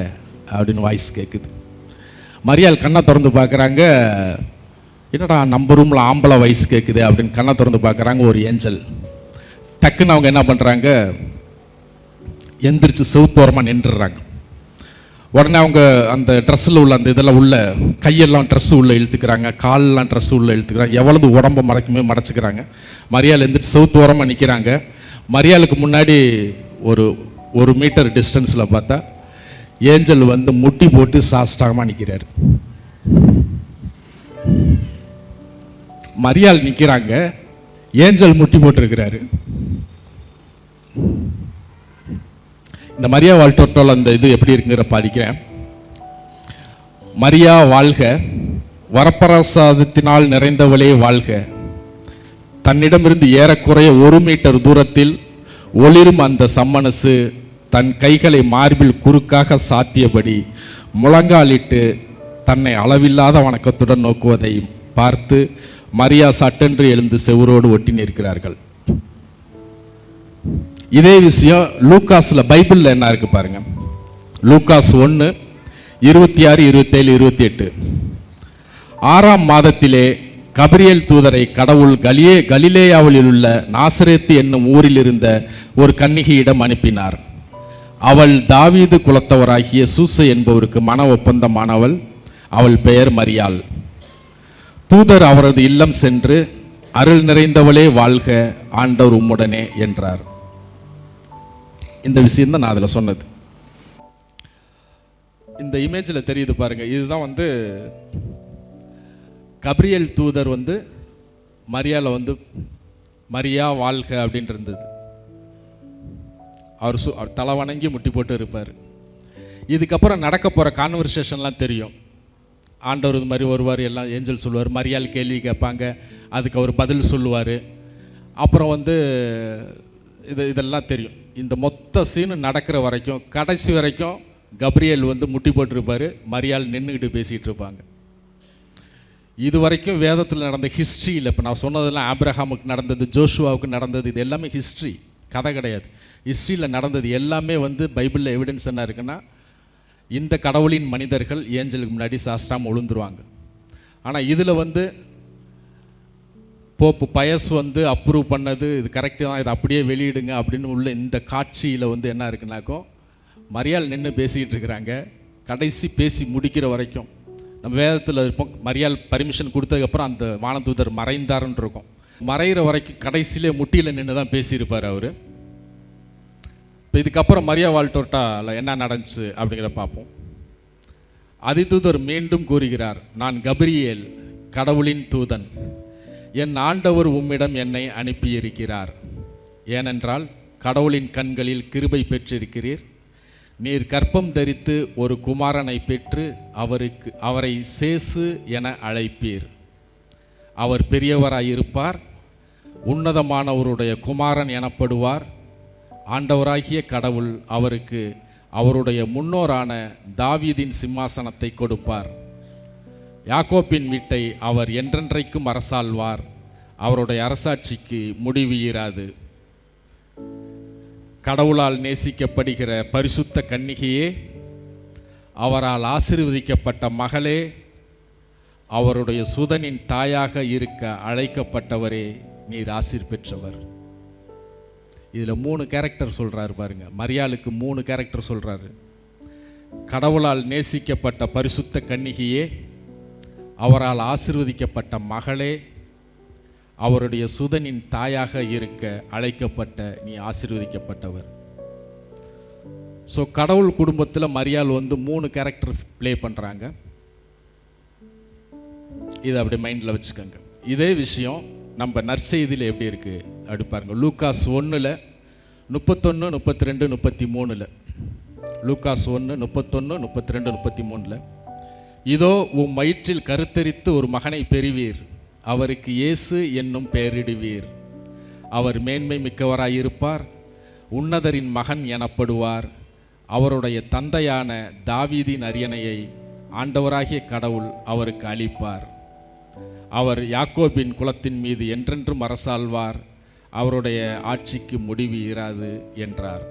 அப்படின்னு வாய்ஸ் கேட்குது. மரியாள் கண்ணை திறந்து பார்க்குறாங்க. என்னடா நம்ம ரூமில் ஆம்பளை வாய்ஸ் கேட்குது அப்படின்னு கண்ணை திறந்து பார்க்குறாங்க. ஒரு ஏஞ்சல். டக்குன்னு அவங்க என்ன பண்ணுறாங்க, எந்திரிச்சு செவுத்தோரமாக நின்றுடுறாங்க. உடனே அவங்க அந்த ட்ரெஸ்ஸில் உள்ள அந்த இதெல்லாம் உள்ள கையெல்லாம் ட்ரெஸ்ஸு உள்ளே இழுத்துக்கிறாங்க, காலெல்லாம் ட்ரெஸ்ஸு உள்ளே இழுத்துக்கிறாங்க, எவ்வளவு உடம்பை மறைச்சுக்கிறாங்க. மரியாள் எந்திரிச்சு செவுத்தோரமாக நிற்கிறாங்க. மரியாளுக்கு முன்னாடி ஒரு மீட்டர் டிஸ்டன்ஸில் பார்த்தா ஏஞ்சல் வந்து முட்டி போட்டு சாஷ்டாகமாக நிற்கிறார். மரியாள் நிற்கிறாங்க, ஏஞ்சல் முட்டி போட்டிருக்கிறாரு. இந்த மரியா வால்டர்ட்டோல அந்த இது எப்படி இருக்குங்கிற படிக்கிறேன். மரியா வாழ்க, வரப்பிரசாதத்தினால் நிறைந்தவளே வாழ்க. தன்னிடமிருந்து ஏறக்குறைய 1 மீட்டர் தூரத்தில் ஒளிரும் அந்த சம்மனசு தன் கைகளை மார்பில் குறுக்காக சாத்தியபடி முழங்காலிட்டு தன்னை அளவில்லாத வணக்கத்துடன் நோக்குவதை பார்த்து மரியா சட்டென்று எழுந்து செவுரோடு ஒட்டி நிற்கிறார்கள். இதே விஷயம் லூக்காஸில் பைபிளில் என்ன இருக்கு பாருங்க. லூக்காஸ் 1:26, 27, 28. 6ஆம் மாதத்திலே கபிரியேல் தூதரை கடவுள் கலிலேயாவில் உள்ள நாசரேத்து என்னும் ஊரில் இருந்த ஒரு கன்னிகையிடம் அனுப்பினார். அவள் தாவீது குலத்தவராகிய சூசை என்பவருக்கு மன ஒப்பந்தமானவள். அவள் பெயர் மரியாள். தூதர் அவரது இல்லம் சென்று, அருள் நிறைந்தவளே வாழ்க, ஆண்டவர் உம்முடனே என்றார். இந்த விஷயம் தான் நான் அதில் சொன்னது. இந்த இமேஜில் தெரியுது பாருங்க. இதுதான் வந்து கபிரியேல் தூதர் வந்து மரியாளை வந்து மரியா வாழ்க அப்படின்னு இருந்தது. அவர் தலை வணங்கி முட்டி போட்டு இருப்பார். இதுக்கப்புறம் நடக்க போகிற கான்வர்சேஷன்லாம் தெரியும். ஆண்டவர் இது மாதிரி வருவார், எல்லாம் ஏஞ்சல் சொல்லுவார், மரியாள் கேள்வி கேட்பாங்க, அதுக்கு அவர் பதில் சொல்லுவார். அப்புறம் வந்து இதெல்லாம் தெரியும். இந்த மொத்த சீனு நடக்கிற வரைக்கும், கடைசி வரைக்கும் கபிரியேல் வந்து முட்டி போட்டிருப்பார், மரியாள் நின்றுக்கிட்டு பேசிகிட்டு இருப்பாங்க. இது வரைக்கும் வேதத்தில் நடந்த ஹிஸ்ட்ரியில், இப்போ நான் சொன்னதெல்லாம் ஆபிரகாமுக்கு நடந்தது, ஜோஷுவாவுக்கு நடந்தது, இது எல்லாமே ஹிஸ்ட்ரி, கதை கிடையாது. ஹிஸ்ட்ரியில் நடந்தது எல்லாமே வந்து பைபிளில் எவிடன்ஸ் என்ன இருக்குன்னா, இந்த கடவுளின் மனிதர்கள் ஏஞ்சலுக்கு முன்னாடி சாஸ்திரம் விழுந்துருவாங்க. ஆனால் இதில் வந்து போப்பு பயஸ் வந்து அப்ரூவ் பண்ணது, இது கரெக்டு தான், இதை அப்படியே வெளியிடுங்க அப்படின்னு உள்ள இந்த காட்சியில் வந்து என்ன இருக்குன்னாக்கோ, மரியாள் நின்று பேசிக்கிட்டு இருக்கிறாங்க. கடைசி பேசி முடிக்கிற வரைக்கும் நம்ம வேதத்தில் இருப்போம். மரியாள் பர்மிஷன் கொடுத்ததுக்கப்புறம் அந்த வானதூதர் மறைந்தாருன்னு இருக்கும். மறைகிற வரைக்கும் கடைசியிலே முட்டியில் நின்று தான் பேசியிருப்பார் அவர். இப்போ இதுக்கப்புறம் மரியா வால்டர்ட்டாவில் என்ன நடந்துச்சு அப்படிங்கிற பார்ப்போம். அதிதூதர் மீண்டும் கூறுகிறார், நான் கபிரியேல், கடவுளின் தூதன். என் ஆண்டவர் உம்மிடம் என்னை அனுப்பியிருக்கிறார். ஏனென்றால் கடவுளின் கண்களில் கிருபை பெற்றிருக்கிறீர். நீர் கற்பம் தரித்து ஒரு குமாரனை பெற்று அவரை சேசு என அழைப்பீர். அவர் பெரியவராயிருப்பார், உன்னதமானவருடைய குமாரன் எனப்படுவார். ஆண்டவராகிய கடவுள் அவருக்கு அவருடைய முன்னோரான தாவீதின் சிம்மாசனத்தை கொடுப்பார். யாக்கோப்பின் வீட்டை அவர் என்றென்றைக்கும் அரசாள்வார். அவருடைய அரசாட்சிக்கு முடிவு இராது. கடவுளால் நேசிக்கப்படுகிற பரிசுத்த கன்னிகையே, அவரால் ஆசீர்வதிக்கப்பட்ட மகளே, அவருடைய சுதனின் தாயாக இருக்க அழைக்கப்பட்டவரே, நீர் ஆசீர் பெற்றவர். இதில் 3 கேரக்டர் சொல்கிறாரு பாருங்க. மரியாளுக்கு 3 கேரக்டர் சொல்கிறாரு. கடவுளால் நேசிக்கப்பட்ட பரிசுத்த கன்னிகையே, அவரால் ஆசீர்வதிக்கப்பட்ட மகளே, அவருடைய சுதனின் தாயாக இருக்க அழைக்கப்பட்ட நீ ஆசீர்வதிக்கப்பட்டவர். ஸோ கடவுள் குடும்பத்தில் மரியாள் 3 கேரக்டர் ப்ளே பண்ணுறாங்க. இதை அப்படி மைண்டில் வச்சுக்கோங்க. இதே விஷயம் நம்ம நற்செய்தியில் எப்படி இருக்குது அப்படி பாருங்கள். லூக்காஸ் 1 31 32 33. லூக்காஸ் 1 31 32 33. இதோ உம் வயிற்றில் கருத்தரித்து ஒரு மகனை பெறுவீர், அவருக்கு இயேசு என்னும் பெயரிடுவீர். அவர் மேன்மை மிக்கவராயிருப்பார், உன்னதரின் மகன் எனப்படுவார். அவருடைய தந்தையான தாவீதின் அரியணையை ஆண்டவராகிய கடவுள் அவருக்கு அளிப்பார். அவர் யாக்கோபின் குலத்தின் மீது என்றென்றும் அரசாள்வார். அவருடைய ஆட்சிக்கு முடிவு இராது என்றார்.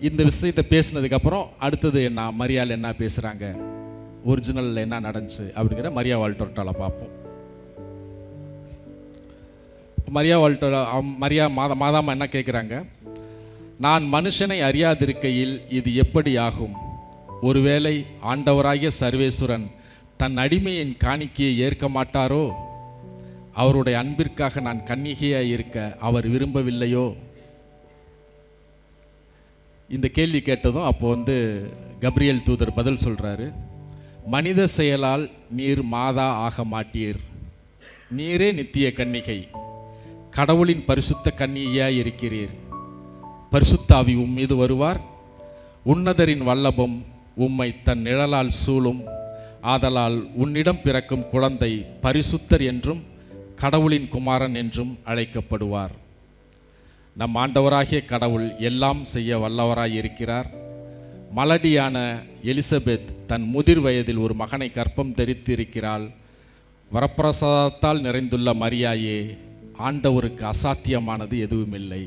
இந்த விஷயத்தை பேசினதுக்கப்புறம் அடுத்தது என்ன, மரியாள் என்ன பேசுகிறாங்க, ஒரிஜினலில் என்ன நடந்துச்சு அப்படிங்கிற மரியா வால்டர்ட்டால பார்ப்போம். மரியா மாதாமா என்ன கேட்குறாங்க, நான் மனுஷனை அறியாதிருக்கையில் இது எப்படி ஆகும்? ஒருவேளை ஆண்டவராகிய சர்வேஸ்வரன் தன் அடிமையின் காணிக்கையை ஏற்க மாட்டாரோ? அவருடைய அன்பிற்காக நான் கன்னிகையாக இருக்க அவர் விரும்பவில்லையோ? இந்த கேள்வி கேட்டதும் அப்போ கப்ரியேல் தூதர் பதில் சொல்கிறாரு, மனித செயலால் நீர் மாதா ஆக மாட்டீர், நீரே நித்திய கன்னிகை, கடவுளின் பரிசுத்த கன்னிகையாய் இருக்கிறீர். பரிசுத்த ஆவி மீது வருவார், உன்னதரின் வல்லபம் உம்மை தன் நிழலால் சூழும். ஆதலால் உன்னிடம் பிறக்கும் குழந்தை பரிசுத்தர் என்றும் கடவுளின் குமாரன் என்றும் அழைக்கப்படுவார். நம் ஆண்டவராகிய கடவுள் எல்லாம் செய்ய வல்லவராய் இருக்கிறார். மலடியான எலிசபெத் தன் முதிர் வயதில் ஒரு மகனை கற்பம் தரித்து இருக்கிறாள். வரப்பிரசாதத்தால் நிறைந்துள்ள மரியாயே, ஆண்டவருக்கு அசாத்தியமானது எதுவுமில்லை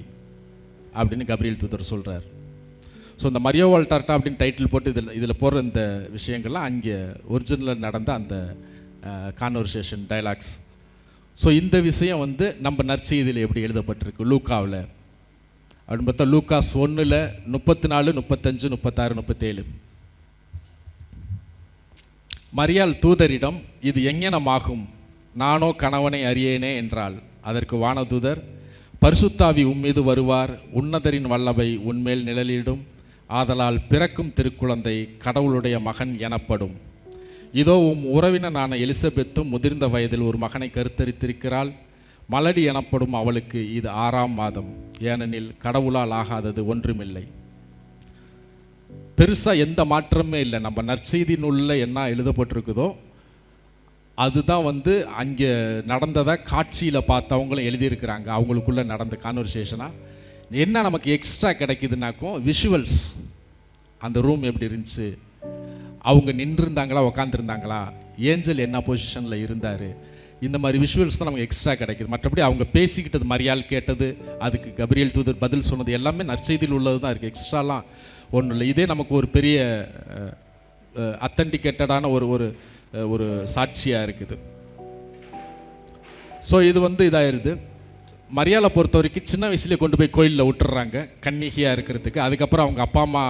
அப்படின்னு கப்ரியேல் தூதர் சொல்கிறார். ஸோ இந்த மரியா வால்டர்ட்டா அப்படின்னு டைட்டில் போட்டு இதில் போடுற இந்த விஷயங்கள்லாம் அங்கே ஒரிஜினலில் நடந்த அந்த கான்வர்சேஷன் டைலாக்ஸ். ஸோ இந்த விஷயம் நம்ம நற்செய்தியில் எப்படி எழுதப்பட்டிருக்கு லூக்காவில் அப்படின்னு பார்த்தா, லூக்காஸ் 1 34 35 36 37. மரியாள் தூதரிடம், இது எங்ஙனமாகும், நானோ கணவனை அறியேனே என்றாள். அதற்கு வானதூதர், பரிசுத்தாவி உம்மீது வருவார், உன்னதரின் வல்லமை உன்மேல் நிழலிடும். ஆதலால் பிறக்கும் திருக்குழந்தை கடவுளுடைய மகன் எனப்படும். இதோ உம் உறவினனான எலிசபெத்தும் முதிர்ந்த வயதில் ஒரு மகனை கருத்தரித்திருக்கிறாள். மலடி எனப்படும் அவளுக்கு இது 6ஆம் மாதம், ஏனெனில் கடவுளால் ஆகாதது ஒன்றுமில்லை. பெருசாக எந்த மாற்றமே இல்லை. நம்ம நற்செய்தி நூலில் என்ன எழுதப்பட்டிருக்குதோ அதுதான் அங்கே நடந்ததை காட்சியில் பார்த்தவங்களும் எழுதியிருக்கிறாங்க. அவங்களுக்குள்ளே நடந்த கான்வர்சேஷனாக என்ன நமக்கு எக்ஸ்ட்ரா கிடைக்குதுனாக்கும் விஷுவல்ஸ். அந்த ரூம் எப்படி இருந்துச்சு, அவங்க நின்றுருந்தாங்களா உக்காந்துருந்தாங்களா, ஏஞ்சல் என்ன பொசிஷனில் இருந்தார், இந்த மாதிரி விஷுவல்ஸ் தான் நமக்கு எக்ஸ்ட்ரா கிடைக்குது. மற்றபடி அவங்க பேசிக்கிட்டது, மரியாள் கேட்டது, அதுக்கு கப்ரியேல் தூதர் பதில் சொன்னது எல்லாமே நற்செய்தியில் உள்ளது தான் இருக்குது. எக்ஸ்ட்ராலாம் ஒன்றும் இல்லை. இதே நமக்கு ஒரு பெரிய அத்தன்டிகேட்டடான ஒரு சாட்சியாக இருக்குது. ஸோ இது இதாகிடுது. மரியாளை பொறுத்த வரைக்கும் சின்ன வயசுலேயே கொண்டு போய் கோயிலில் விட்டுறாங்க கன்னிகையாக இருக்கிறதுக்கு. அதுக்கப்புறம் அவங்க அப்பா அம்மா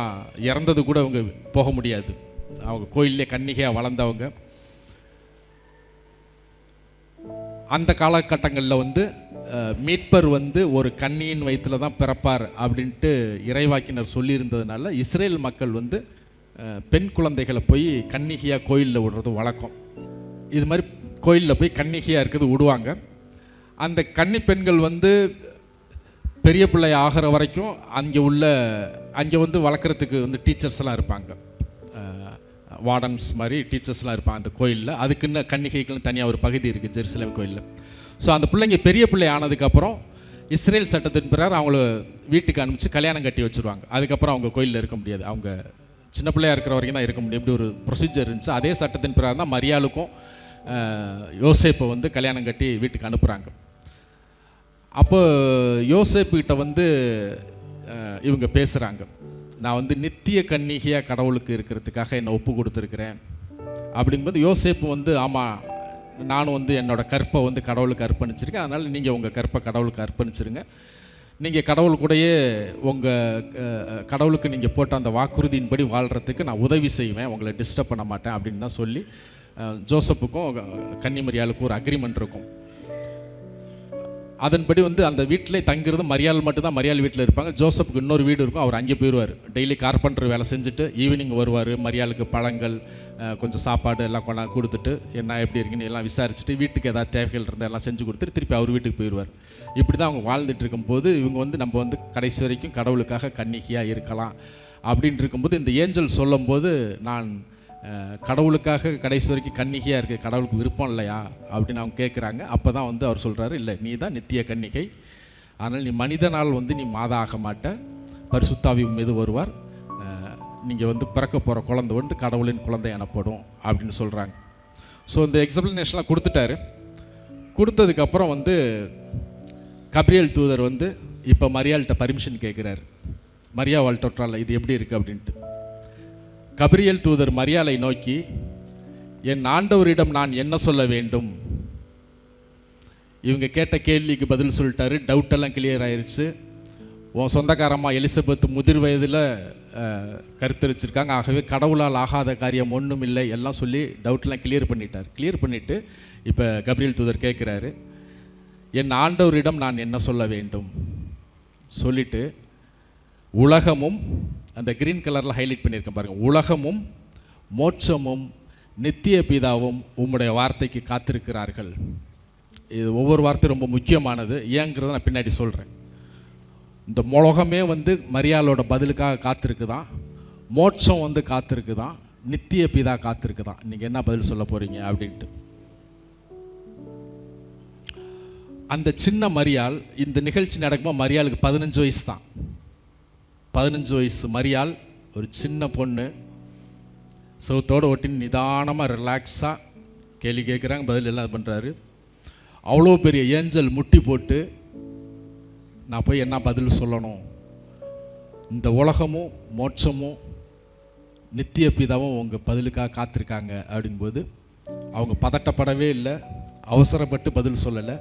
இறந்தது கூட அவங்க போக முடியாது. அவங்க கோயிலே கன்னிகையாக வளர்ந்தவங்க. அந்த காலகட்டங்களில் மீட்பர் ஒரு கன்னியின் வயிற்றில் தான் பிறப்பார் அப்படின்ட்டு இறைவாக்கினர் சொல்லியிருந்ததுனால இஸ்ரேல் மக்கள் பெண் குழந்தைகளை போய் கன்னிகையாக கோயிலில் விடுறது வழக்கம். இது மாதிரி கோயிலில் போய் கன்னிகையாக இருக்கிறது விடுவாங்க. அந்த கன்னி பெண்கள் வந்து பெரிய பிள்ளை ஆகிற வரைக்கும் அங்கே வந்து வளர்க்குறதுக்கு வந்து டீச்சர்ஸ்லாம் இருப்பாங்க, வார்டன்ஸ் மாதிரி டீச்சர்ஸ்லாம் இருப்பாங்க அந்த கோயிலில். அதுக்குன்னு கன்னிகைக்குன்னு தனியாக ஒரு பகுதி இருக்குது ஜெருசலேம் கோயிலில். ஸோ அந்த பிள்ளைங்க பெரிய பிள்ளை ஆனதுக்கப்புறம் இஸ்ரேல் சட்டத்தின் பிறகு அவங்கள வீட்டுக்கு அனுப்பிச்சு கல்யாணம் கட்டி வச்சுருவாங்க. அதுக்கப்புறம் அவங்க கோயிலில் இருக்க முடியாது, அவங்க சின்ன பிள்ளையாக இருக்கிற வரைக்கும் தான் இருக்க முடியும். இப்படி ஒரு ப்ரொசீஜர் இருந்துச்சு. அதே சட்டத்தின் பிறகு தான் மரியாளுக்கும் யோசேப்பை வந்து கல்யாணம் கட்டி வீட்டுக்கு அனுப்புகிறாங்க. அப்போ யோசேப்புக்கிட்ட வந்து இவங்க பேசுகிறாங்க, நான் வந்து நித்திய கன்னிகையாக கடவுளுக்கு இருக்கிறதுக்காக என்னை ஒப்பு கொடுத்துருக்குறேன் அப்படிங்கும்போது யோசேப்பு வந்து ஆமாம், நானும் வந்து என்னோடய கற்பை வந்து கடவுளுக்கு அர்ப்பணிச்சிருக்கேன், அதனால் நீங்கள் உங்கள் கற்பை கடவுளுக்கு அர்ப்பணிச்சிருங்க, நீங்கள் கடவுள் கூடயே உங்கள் கடவுளுக்கு நீங்கள் போட்ட அந்த வாக்குறுதியின்படி வாழ்கிறதுக்கு நான் உதவி செய்வேன், உங்களை டிஸ்டர்ப் பண்ண மாட்டேன் அப்படின்னு தான் சொல்லி ஜோசப்புக்கும் கன்னிமரியாளுக்கும் ஒரு அக்ரிமெண்ட் இருக்கும். அதன்படி வந்து அந்த வீட்டிலே தங்கிறது மரியாள் மட்டும்தான் மரியாள் வீட்டில் இருப்பாங்க. ஜோசப்புக்கு இன்னொரு வீடு இருக்கும், அவர் அங்கே போயிடுவார். டெய்லி கார்பெண்டர் வேலை செஞ்சுட்டு ஈவினிங் வருவார். மரியாளுக்கு பழங்கள் கொஞ்சம் சாப்பாடு எல்லாம் கொண்டாந்து கொடுத்துட்டு என்ன எப்படி இருக்குன்னு எல்லாம் விசாரிச்சுட்டு வீட்டுக்கு ஏதாவது தேவைகள் இருந்தால் எல்லாம் செஞ்சு கொடுத்துட்டு திருப்பி அவர் வீட்டுக்கு போயிடுவார். இப்படி தான் அவங்க வாழ்ந்துட்டு இருக்கும்போது இவங்க வந்து நம்ம வந்து கடைசி வரைக்கும் கடவுளுக்காக கன்னிகையாக இருக்கலாம் அப்படின்ட்டு இருக்கும்போது இந்த ஏஞ்சல் சொல்லும்போது, நான் கடவுளுக்காக கடைசி வரைக்கும் கன்னிகையாக இருக்க கடவுளுக்கு விருப்பம் இல்லையா அப்படின்னு அவங்க கேட்குறாங்க. அப்போ தான் வந்து அவர் சொல்கிறாரு, இல்லை நீ தான் நித்திய கன்னிகை, அதனால் நீ மனிதனால் வந்து நீ மாதா ஆக மாட்ட, பரிசுத்தாவி மீது வருவார், நீங்கள் வந்து பிறக்க போகிற குழந்தை வந்து கடவுளின் குழந்தை எனப்படும் அப்படின்னு சொல்கிறாங்க. ஸோ இந்த எக்ஸ்பிளனேஷன்லாம் கொடுத்துட்டாரு. கொடுத்ததுக்கப்புறம் வந்து கப்ரியேல் தூதர் வந்து இப்போ மரியாள்கிட்ட பர்மிஷன் கேட்குறாரு, மரியா வாழ்த்தொற்றால இது எப்படி இருக்குது அப்படின்ட்டு. கப்ரியேல் தூதர் மரியாளை நோக்கி, என் ஆண்டவரிடம் நான் என்ன சொல்ல வேண்டும்? இவங்க கேட்ட கேள்விக்கு பதில் சொல்லிட்டாரு. டவுட்டெல்லாம் கிளியர் ஆயிடுச்சு. உன் சொந்தக்காரம்மா எலிசபெத் முதிர் வயதில் கருத்தரிச்சிருக்காங்க, ஆகவே கடவுளால் ஆகாத காரியம் ஒன்றும் இல்லை எல்லாம் சொல்லி டவுட்லாம் கிளியர் பண்ணிட்டார். கிளியர் பண்ணிவிட்டு இப்போ கப்ரியேல் தூதர் கேட்குறாரு, என் ஆண்டவரிடம் நான் என்ன சொல்ல வேண்டும்? சொல்லிவிட்டு உலகமும், அந்த க்ரீன் கலரில் ஹைலைட் பண்ணியிருக்கேன் பாருங்கள், உலகமும் மோட்சமும் நித்திய பிதாவும் உம்முடைய வார்த்தைக்கு காத்திருக்கிறார்கள். இது ஒவ்வொரு வார்த்தையும் ரொம்ப முக்கியமானது. ஏங்கிறத நான் பின்னாடி சொல்கிறேன். இந்த உலகமே வந்து மரியாளோட பதிலுக்காக காத்திருக்குதான், மோட்சம் வந்து காத்திருக்குதான், நித்திய பிதா காத்திருக்குதான். நீங்கள் என்ன பதில் சொல்ல போகிறீங்க அப்படின்ட்டு. அந்த சின்ன மரியாள், இந்த நிகழ்ச்சி நடக்கும்போது மரியாளுக்கு 15 வயசு தான். 15 வயசு மரியாள், ஒரு சின்ன பொண்ணு, சவுத்தோடு ஒட்டின்னு நிதானமாக ரிலாக்ஸாக கேள்வி கேட்குறாங்க, பதில் எல்லாம் பண்ணுறாரு. அவ்வளோ பெரிய ஏஞ்சல் முட்டி போட்டு, நான் போய் என்ன பதில் சொல்லணும்? இந்த உலகமும் மோட்சமும் நித்திய பிதாவும் உங்கள் பதிலுக்காக காத்திருக்காங்க அப்படிங்கும்போது அவங்க பதட்டப்படவே இல்லை, அவசரப்பட்டு பதில் சொல்லலை.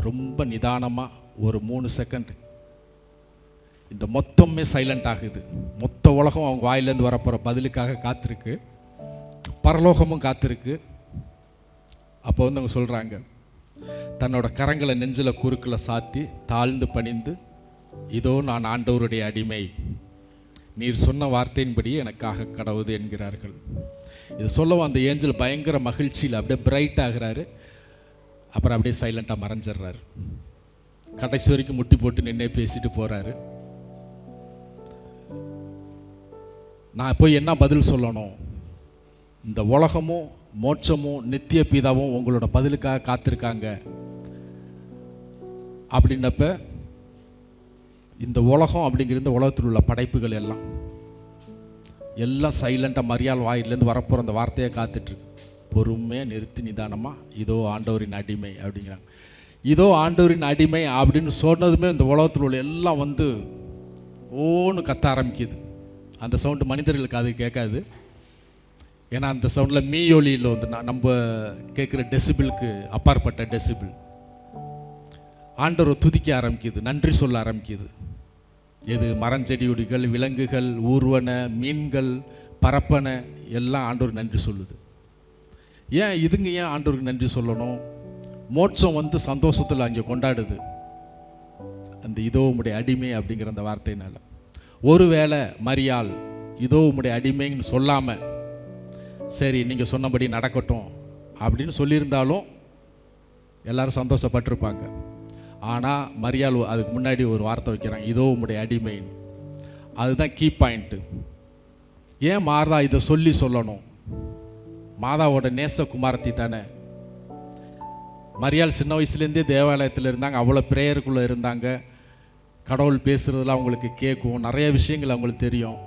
ரொம்ப நிதானமாக ஒரு 3 செகண்ட் இந்த மொத்தமே சைலண்ட் ஆகுது. மொத்த உலகம் அவங்க வாயிலேருந்து வரப்போகிற பதிலுக்காக காத்திருக்கு, பரலோகமும் காத்திருக்கு. அப்போ வந்து அவங்க சொல்கிறாங்க, தன்னோட கரங்களை நெஞ்சில் குறுக்கில் சாத்தி தாழ்ந்து பணிந்து, இதோ நான் ஆண்டவருடைய அடிமை, நீர் சொன்ன வார்த்தையின்படி எனக்காக கடவுது என்கிறார்கள். இது சொல்லவும் அந்த ஏஞ்சல் பயங்கர மகிழ்ச்சியில் அப்படியே பிரைட் ஆகிறாரு. அப்புறம் அப்படியே சைலண்ட்டாக மறைஞ்சிட்றாரு. கடைசி வரைக்கும் முட்டி போட்டு நின்னே பேசிட்டு போகிறாரு. நான் போய் என்ன பதில் சொல்லணும்? இந்த உலகமும் மோட்சமும் நித்திய பிதாவும் உங்களோட பதிலுக்காக காத்திருக்காங்க அப்படின்னப்ப, இந்த உலகம் அப்படிங்கிற இந்த உலகத்தில் உள்ள படைப்புகள் எல்லாம் சைலண்ட்டாக மரியாள் வாயிலேருந்து வரப்போகிற அந்த வார்த்தையை காத்துட்ருக்கு. பொறுமையாக நிறுத்தி நிதானமாக, இதோ ஆண்டவரின் அடிமை அப்படிங்கிறாங்க. இதோ ஆண்டவரின் அடிமை அப்படின்னு சொன்னதுமே இந்த உலகத்தில் உள்ள எல்லாம் வந்து ஓன்னு கத்த ஆரம்பிக்குது. அந்த சவுண்டு மனிதர்களுக்கு அது கேட்காது. ஏன்னா அந்த சவுண்டில் மீயொலியில் வந்து நம்ம கேட்குற டெசிபிளுக்கு அப்பாற்பட்ட டெசிபிள். ஆண்டவரை துதிக்க ஆரம்பிக்குது, நன்றி சொல்ல ஆரம்பிக்குது. எது மரஞ்செடியுடிகள், விலங்குகள், ஊர்வன, மீன்கள், பரப்பன எல்லாம் ஆண்டவர் நன்றி சொல்லுது. ஏன் இதுங்க ஏன் ஆண்டவருக்கு நன்றி சொல்லணும்? மோட்சம் வந்து சந்தோஷத்தில் அங்கே கொண்டாடுது அந்த இதோ உம்முடைய அடிமை அப்படிங்கிற அந்த வார்த்தையினால். ஒருவேளை மரியாள் இதோ உம்முடைய அடிமைன்னு சொல்லாமல், சரி நீங்கள் சொன்னபடி நடக்கட்டும் அப்படின்னு சொல்லியிருந்தாலும் எல்லாரும் சந்தோஷப்பட்டிருப்பாங்க. ஆனால் மரியாள் அதுக்கு முன்னாடி ஒரு வார்த்தை வைக்கிறாங்க, இதோ உம்முடைய அடிமை. அதுதான் கீ பாயிண்ட்டு. ஏன் மாதா இதை சொல்லணும்? மாதாவோட நேசகுமாரத்தி தானே. மரியாள் சின்ன வயசுலேருந்தே தேவாலயத்தில் இருந்தாங்க, அவ்வளோ ப்ரேயருக்குள்ளே இருந்தாங்க. கடவுள் பேசுகிறதுலாம் அவங்களுக்கு கேட்கும், நிறைய விஷயங்கள் அவங்களுக்கு தெரியும்.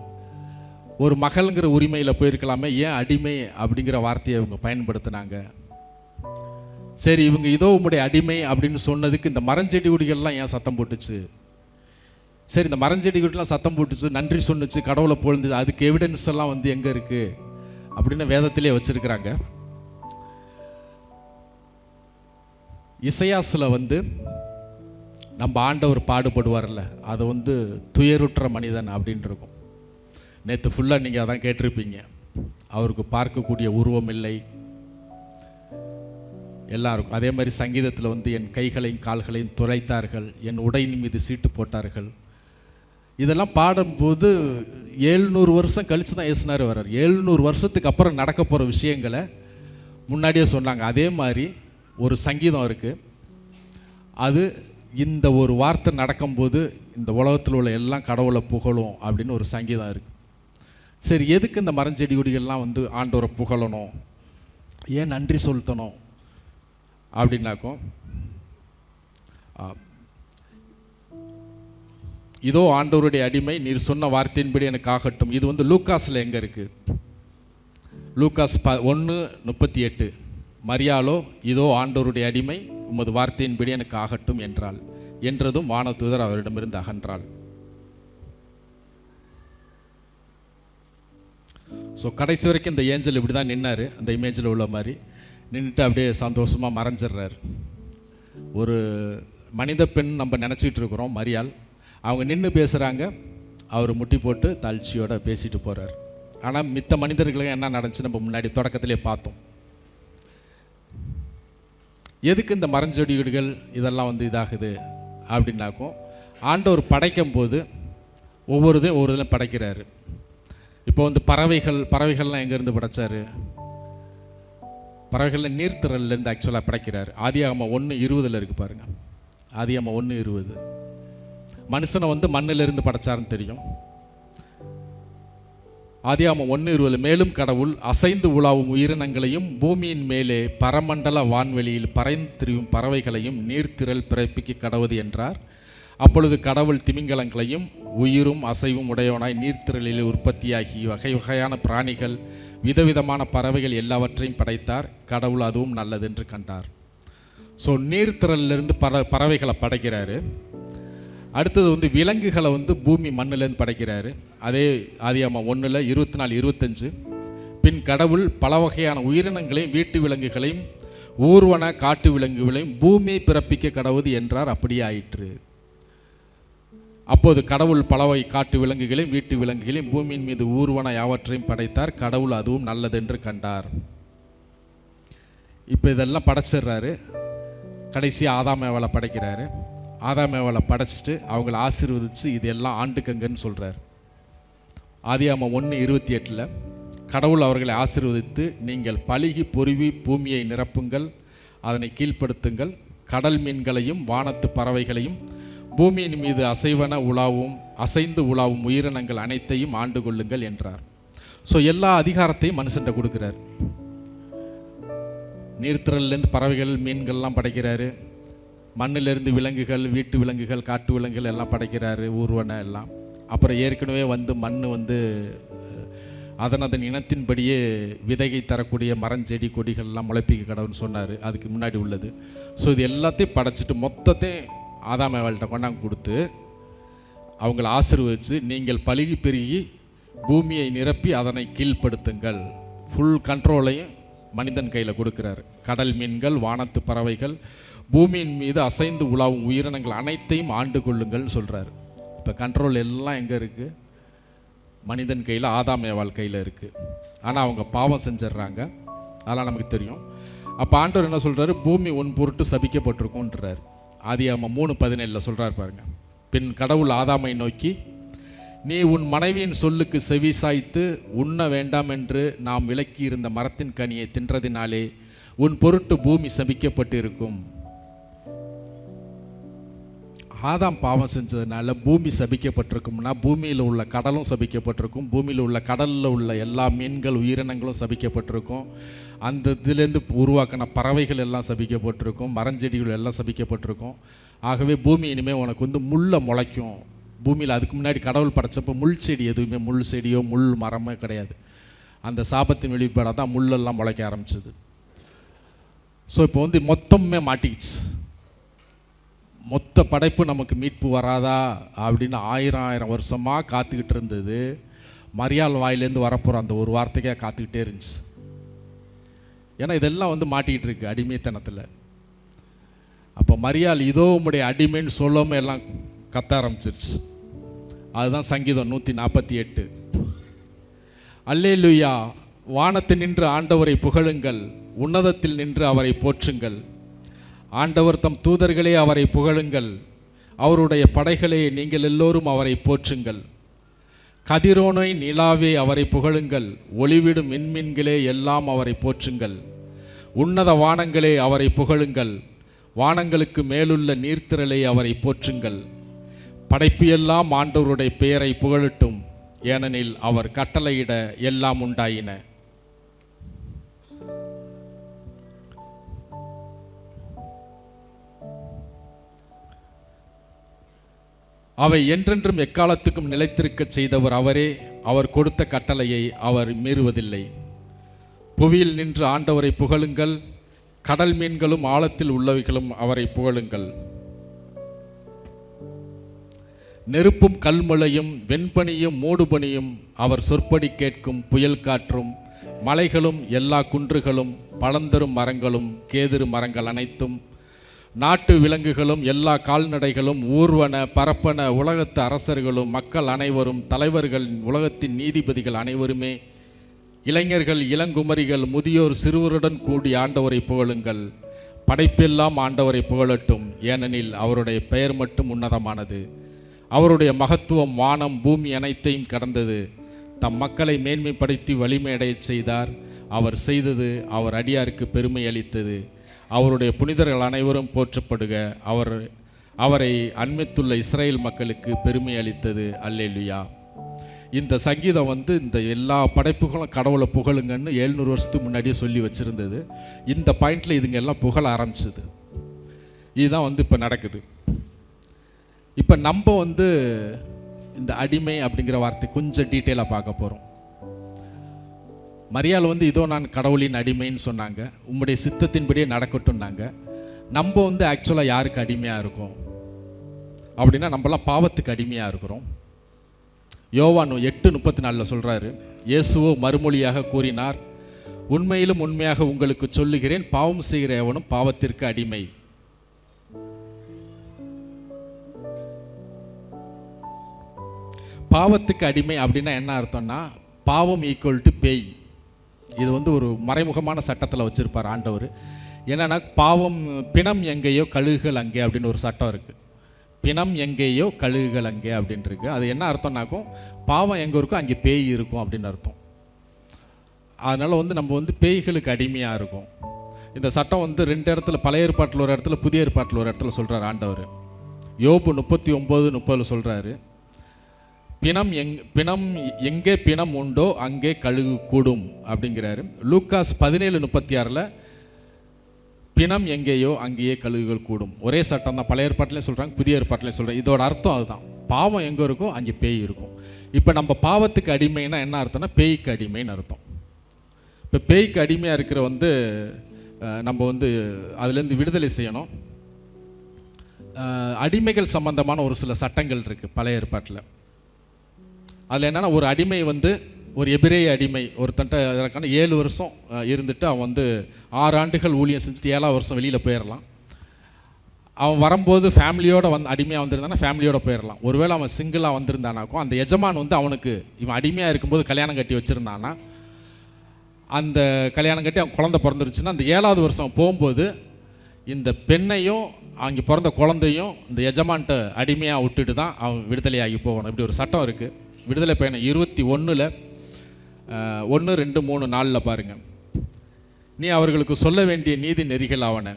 ஒரு மகள்ங்கிற உரிமையில் போயிருக்கலாமே, ஏன் அடிமை அப்படிங்கிற வார்த்தையை அவங்க பயன்படுத்தினாங்க? சரி, இவங்க இதோ உம்முடைய அடிமை அப்படின்னு சொன்னதுக்கு இந்த மரஞ்செடி கொடிகள்லாம் ஏன் சத்தம் போட்டுச்சு? சரி, இந்த மரஞ்செடி கொடிலாம் சத்தம் போட்டுச்சு, நன்றி சொன்னுச்சு, கடவுளை பொழுது, அதுக்கு எவிடன்ஸ் எல்லாம் வந்து எங்கே இருக்குது அப்படின்னு வேதத்திலே வச்சிருக்கிறாங்க. இசையாஸில் வந்து நம்ம ஆண்டவர் பாடுபடுவார்ல, அது வந்து துயருற்ற மனிதன் அப்படின்னு இருக்கும். நேற்று ஃபுல்லாக நீங்கள் அதான் கேட்டிருப்பீங்க. அவருக்கு பார்க்கக்கூடிய உருவம் இல்லை, எல்லாருக்கும். அதே மாதிரி சங்கீதத்தில் வந்து என் கைகளையும் கால்களையும் துளைத்தார்கள், என் உடையின் மீது சீட்டு போட்டார்கள். இதெல்லாம் பாடும்போது 700 வருஷம் கழித்து தான் இயேசுனார் வர்றார். 700 வருஷத்துக்கு அப்புறம் நடக்க போகிற விஷயங்களை முன்னாடியே சொன்னாங்க. அதே மாதிரி ஒரு சங்கீதம் இருக்குது, அது இந்த ஒரு வார்த்தை நடக்கும்போது இந்த உலகத்தில் உள்ள எல்லாம் கடவுளை புகழும் அப்படின்னு ஒரு சங்கீதம் இருக்குது. சரி, எதுக்கு இந்த மரஞ்செடி கொடிகள்லாம் வந்து ஆண்டவரை புகழணும், ஏன் நன்றி செலுத்தணும் அப்படின்னாக்கும், இதோ ஆண்டவருடைய அடிமை, நீர் சொன்ன வார்த்தையின்படி எனக்கு ஆகட்டும். இது வந்து லூக்காஸில் எங்கே இருக்குது? லூக்காஸ் 1:38. மரியாளோ இதோ ஆண்டவருடைய அடிமை, உமது வார்த்தையின்படி எனக்கு ஆகட்டும் என்றாள். என்றதும் வானதூதர் அவரிடமிருந்து அகன்றாள். ஸோ கடைசி வரைக்கும் இந்த ஏஞ்சல் இப்படி தான் நின்னார், அந்த இமேஜில் உள்ள மாதிரி நின்றுட்டு அப்படியே சந்தோஷமாக மறைஞ்சிடுறார். ஒரு மனித பெண் நம்ம நினச்சிக்கிட்டு இருக்கிறோம் மரியாள். அவங்க நின்று பேசுகிறாங்க, அவர் முட்டி போட்டு தாழ்ச்சியோடு பேசிட்டு போகிறார். ஆனால் மித்த மனிதர்களுக்கு என்ன நடந்துச்சு நம்ம முன்னாடி தொடக்கத்திலே பார்த்தோம். எதுக்கு இந்த மரஞ்செடிகள் இதெல்லாம் வந்து இதாகுது அப்படின்னாக்கும், ஆண்டவர் படைக்கும் போது ஒவ்வொரு இதில் படைக்கிறாரு. இப்போ வந்து பறவைகள்லாம் எங்கேருந்து படைச்சார்? பறவைகளில் நீர்த்திரல்லேருந்து ஆக்சுவலாக படைக்கிறார். ஆதியாகமம் 1:20 இருக்குது பாருங்கள். ஆதியாகமம் 1:20. மனுஷனை வந்து மண்ணிலிருந்து படைச்சாருன்னு தெரியும். ஆதியாகமம் 1:20, மேலும் கடவுள் அசைந்து உலாவும் உயிரினங்களையும் பூமியின் மேலே பரமண்டல வான்வெளியில் பறைந்து திரியும் பறவைகளையும் நீர்த்திரள் பிறப்பிக்க கடவுது என்றார். அப்பொழுது கடவுள் திமிங்கலங்களையும் உயிரும் அசைவும் உடையவனாய் நீர்த்திரளில் உற்பத்தியாகி வகை வகையான பிராணிகள் விதவிதமான பறவைகள் எல்லாவற்றையும் படைத்தார். கடவுள் அதுவும் நல்லதென்று கண்டார். ஸோ நீர்த்திரலிருந்து பறவைகளை படைக்கிறாரு. அடுத்தது வந்து விலங்குகளை வந்து பூமி மண்ணிலேருந்து படைக்கிறாரு. அதே ஆதியாகமம் 1:24-25. பின் கடவுள் பல வகையான உயிரினங்களையும் வீட்டு விலங்குகளையும் ஊர்வன காட்டு விலங்குகளையும் பூமியை பிறப்பிக்க கடவுது என்றார். அப்படியே ஆயிற்று. அப்போது கடவுள் பலவகை காட்டு விலங்குகளையும் வீட்டு விலங்குகளையும் பூமியின் மீது ஊர்வன யாவற்றையும் படைத்தார். கடவுள் அதுவும் நல்லதென்று கண்டார். இப்போ இதெல்லாம் படைச்சிடுறாரு. கடைசி ஆதாம் ஏவாளை படைக்கிறாரு. ஆதாம் ஏவாளை படைச்சிட்டு அவங்கள ஆசீர்வதித்து இதெல்லாம் ஆண்டுக்கங்கன்னு சொல்கிறார். ஆதியாகமம் 1:28 கடவுள் அவர்களை ஆசீர்வதித்து, நீங்கள் பலுகி பொருவி பூமியை நிரப்புங்கள், அதனை கீழ்ப்படுத்துங்கள், கடல் மீன்களையும் வானத்து பறவைகளையும் பூமியின் மீது அசைந்து உலாவும் உயிரினங்கள் அனைத்தையும் ஆண்டு கொள்ளுங்கள் என்றார். ஸோ எல்லா அதிகாரத்தையும் மனுஷன்ட்ட கொடுக்குறார். நீர்த்திரல்லேருந்து பறவைகள் மீன்கள்லாம் படைக்கிறாரு. மண்ணிலிருந்து விலங்குகள், வீட்டு விலங்குகள், காட்டு விலங்குகள் எல்லாம் படைக்கிறாரு, ஊர்வன எல்லாம். அப்புறம் ஏற்கனவே வந்து மண் வந்து அதன் இனத்தின்படியே விதைகை தரக்கூடிய மரஞ்செடி கொடிகள்லாம் முளைப்பிக்க கடவுள்னு சொன்னார். அதுக்கு முன்னாடி உள்ளது. ஸோ இது எல்லாத்தையும் படைச்சிட்டு மொத்தத்தையும் ஆதாம் ஏவாள்கிட்ட கொண்டாங்க கொடுத்து அவங்கள ஆசீர்வதித்து, நீங்கள் பலுகி பெருகி பூமியை நிரப்பி அதனை கீழ்ப்படுத்துங்கள். ஃபுல் கண்ட்ரோலையும் மனிதன் கையில் கொடுக்குறாரு. கடல் மீன்கள், வானத்து பறவைகள், பூமியின் மீது அசைந்து உலாவும் உயிரினங்கள் அனைத்தையும் ஆண்டு கொள்ளுங்கள்னு சொல்கிறாரு. இப்போ கண்ட்ரோல் எல்லாம் எங்கே இருக்குது? மனிதன் கையில், ஆதாம் ஏவாள் கையில் இருக்குது. ஆனால் அவங்க பாவம் செஞ்சிட்றாங்க, அதெல்லாம் நமக்கு தெரியும். அப்போ ஆண்டவர் என்ன சொல்கிறாரு? பூமி உன் பொருட்டு சபிக்கப்பட்டிருக்கும்ன்றார். ஆதியாகமம் 3:17 சொல்கிறார் பாருங்க. பின் கடவுள் ஆதாமை நோக்கி, நீ உன் மனைவியின் சொல்லுக்கு செவி சாய்த்து உண்ண வேண்டாம் என்று நாம் விலக்கி இருந்த மரத்தின் கனியை தின்றதினாலே உன் பொருட்டு பூமி சபிக்கப்பட்டிருக்கும். ஆதாம் பாவம் செஞ்சதுனால பூமி சபிக்கப்பட்டிருக்கும்னா பூமியில் உள்ள கடலும் சபிக்கப்பட்டிருக்கும், பூமியில் உள்ள கடலில் உள்ள எல்லா மீன்கள் உயிரினங்களும் சபிக்கப்பட்டிருக்கும், அந்த இதுலேருந்து உருவாக்கின பறவைகள் எல்லாம் சபிக்கப்பட்டிருக்கும், மரஞ்செடிகள் எல்லாம் சபிக்கப்பட்டிருக்கும். ஆகவே பூமி இனிமேல் உனக்கு வந்து முள்ளை முளைக்கும். பூமியில் அதுக்கு முன்னாடி கடவுள் படைச்சப்போ முள் செடி எதுவுமே, முள் செடியோ முள் மரமோ கிடையாது. அந்த சாபத்தின் வெளிப்பாடாக தான் முள்ளெல்லாம் முளைக்க ஆரம்பிச்சது. ஸோ இப்போ வந்து மொத்தமே மாட்டிக்கிச்சு. மொத்த படைப்பு நமக்கு மீட்பு வராதா அப்படின்னு ஆயிரம் வருஷமாக காத்துக்கிட்டு இருந்தது. மரியாள் வாயிலேருந்து வரப்போகிற அந்த ஒரு வார்த்தைக்காக காத்துக்கிட்டே இருந்துச்சு. ஏன்னா இதெல்லாம் வந்து மாட்டிக்கிட்டு இருக்கு அடிமைத்தனத்தில். அப்போ மரியாள் இதோ உம்முடைய அடிமைன்னு சொல்லாமல் எல்லாம் கத்த ஆரம்பிச்சிருச்சு. அதுதான் சங்கீதம் 148. அல்லேலூயா, வானத்தில் நின்று ஆண்டவரை புகழுங்கள், உன்னதத்தில் நின்று அவரை போற்றுங்கள். ஆண்டவர் தம் தூதர்களே அவரை புகழுங்கள், அவருடைய படைகளே நீங்கள் எல்லோரும் அவரை போற்றுங்கள். கதிரோனை நிலாவே அவரை புகழுங்கள், ஒளிவிடும் விண்மீன்களே எல்லாம் அவரை போற்றுங்கள். உன்னத வானங்களே அவரை புகழுங்கள், வானங்களுக்கு மேலுள்ள நீர்த்திரளே அவரை போற்றுங்கள். படைப்பு எல்லாம் ஆண்டவருடைய பெயரை புகழட்டும், ஏனெனில் அவர் கட்டளையிட எல்லாம் உண்டாயின. அவை என்றென்றும் எக்காலத்துக்கும் நிலைத்திருக்க செய்தவர் அவரே. அவர் கொடுத்த கட்டளையை அவர் மீறுவதில்லை. புவியில் நின்று ஆண்டவரை புகழுங்கள், கடல் மீன்களும் ஆழத்தில் உள்ளவைகளும் அவரை புகழுங்கள். நெருப்பும் கல்மழையும் வெண்பனியும் மூடுபனியும் அவர் சொற்படி கேட்கும் புயல் காற்றும், மலைகளும் எல்லா குன்றுகளும் பழந்தரும் மரங்களும் கேதுரு மரங்கள் அனைத்தும், நாட்டு விலங்குகளும் எல்லா கால்நடைகளும் ஊர்வன பரப்பன உலகத்து அரசர்களும் மக்கள் அனைவரும் தலைவர்கள் உலகத்தின் நீதிபதிகள் அனைவருமே, இளைஞர்கள் இளங்குமரிகள் முதியோர் சிறுவருடன் கூடி ஆண்டவரை புகழுங்கள். படைப்பெல்லாம் ஆண்டவரை புகழட்டும், ஏனெனில் அவருடைய பெயர் மட்டும் உன்னதமானது. அவருடைய மகத்துவம் வானம் பூமி அனைத்தையும் கடந்தது. தம் மக்களை மேன்மைப்படுத்தி வலிமையடைய செய்தார். அவர் செய்தது அவர் அடியாருக்கு பெருமை அளித்தது. அவருடைய புனிதர்கள் அனைவரும் போற்றப்படுக. அவரை அண்மித்துள்ள இஸ்ரேல் மக்களுக்கு பெருமை அளித்தது. அல்லேலூயா. இந்த சங்கீதம் வந்து இந்த எல்லா படைப்புகளும் கடவுளை புகழுங்கன்னு 700 வருஷத்துக்கு முன்னாடியே சொல்லி வச்சுருந்தது. இந்த பாயிண்டில் இதுங்க எல்லாம் புகழ ஆரம்பிச்சது. இதுதான் வந்து இப்போ நடக்குது. இப்போ நம்ம வந்து இந்த அடிமை அப்படிங்கிற வார்த்தை கொஞ்சம் டீட்டெயிலாக பார்க்க போகிறோம். மரியாள் வந்து இதோ நான் கடவுளின் அடிமைன்னு சொன்னாங்க, உம்முடைய சித்தத்தின்படியே நடக்கட்டும்னாங்க. நம்ம வந்து ஆக்சுவலாக யாருக்கு அடிமையாக இருக்கோம் அப்படின்னா, நம்மளாம் பாவத்துக்கு அடிமையாக இருக்கிறோம். யோவான் 8:34 சொல்கிறாரு, இயேசுவோ மறுமொழியாக கூறினார், உண்மையிலும் உண்மையாக உங்களுக்கு சொல்லுகிறேன், பாவம் செய்கிற எவனும் பாவத்திற்கு அடிமை. பாவத்துக்கு அடிமை அப்படின்னா என்ன அர்த்தம்னா, பாவம் ஈக்குவல் டு பேய். இது வந்து ஒரு மறைமுகமான சட்டத்தில் வச்சுருப்பார் ஆண்டவர். என்னென்னா, பாவம் பிணம் எங்கேயோ கழுகுகள் அங்கே அப்படின்னு ஒரு சட்டம் இருக்குது. பிணம் எங்கேயோ கழுகுகள் அங்கே அப்படின்னு இருக்குது. அது என்ன அர்த்தம்னாக்கும், பாவம் எங்கே இருக்கோ அங்கே பேய் இருக்கும் அப்படின்னு அர்த்தம். அதனால் வந்து நம்ம வந்து பேய்களுக்கு அடிமையாக இருக்கும். இந்த சட்டம் வந்து 2 இடத்துல, பழைய ஏற்பாட்டில் ஒரு இடத்துல, புதிய ஏற்பாட்டில் ஒரு இடத்துல சொல்கிறார் ஆண்டவர். யோபு 39:30 சொல்கிறாரு, பிணம் எங்கே பிணம் உண்டோ அங்கே கழுகு கூடும் அப்படிங்கிறாரு. லூக்காஸ் 17:36 பிணம் எங்கேயோ அங்கேயே கழுகுகள் கூடும். ஒரே சட்டம் தான், பழைய ஏற்பாட்டிலையும் சொல்கிறாங்க, புதிய ஏற்பாட்டிலையும் சொல்கிறாங்க. இதோட அர்த்தம் அதுதான், பாவம் எங்கே இருக்கோ அங்கே பேய் இருக்கும். இப்போ நம்ம பாவத்துக்கு அடிமைன்னா என்ன அர்த்தம்னா, பேய்க்கு அடிமைன்னு அர்த்தம். இப்போ பேய்க்கு அடிமையாக இருக்கிற வந்து நம்ம வந்து அதுலேருந்து விடுதலை செய்யணும். அடிமைகள் சம்பந்தமான ஒரு சில சட்டங்கள் இருக்குது பழைய ஏற்பாட்டில். அதில் என்னென்னா, ஒரு அடிமை வந்து ஒரு எபிரேய அடிமை ஒருத்தன்ட்ட இதற்கான 7 வருஷம் இருந்துட்டு அவன் வந்து 6 ஆண்டுகள் ஊழியம் செஞ்சுட்டு 7ஆவது வருஷம் வெளியில் போயிடலாம். அவன் வரும்போது ஃபேமிலியோடு அடிமையாக வந்திருந்தானா ஃபேமிலியோடு போயிடலாம். ஒருவேளை அவன் சிங்கிளாக வந்திருந்தானாக்கும் அந்த எஜமான் வந்து அவனுக்கு இவன் அடிமையாக இருக்கும்போது கல்யாணம் கட்டி வச்சுருந்தானா, அந்த கல்யாணம் கட்டி அவன் குழந்தை பிறந்துருச்சுன்னா அந்த 7ஆவது வருஷம் போகும்போது இந்த பெண்ணையும் அங்கே பிறந்த குழந்தையும் இந்த எஜமான்ட்ட அடிமையாக விட்டுட்டு தான் அவன் விடுதலையாகி போகணும். இப்படி ஒரு சட்டம் இருக்குது. விடுதலை பயணம் 21:1, 2, 3, 4 பாருங்கள். நீ அவர்களுக்கு சொல்ல வேண்டிய நீதி நெறிகள் ஆவன.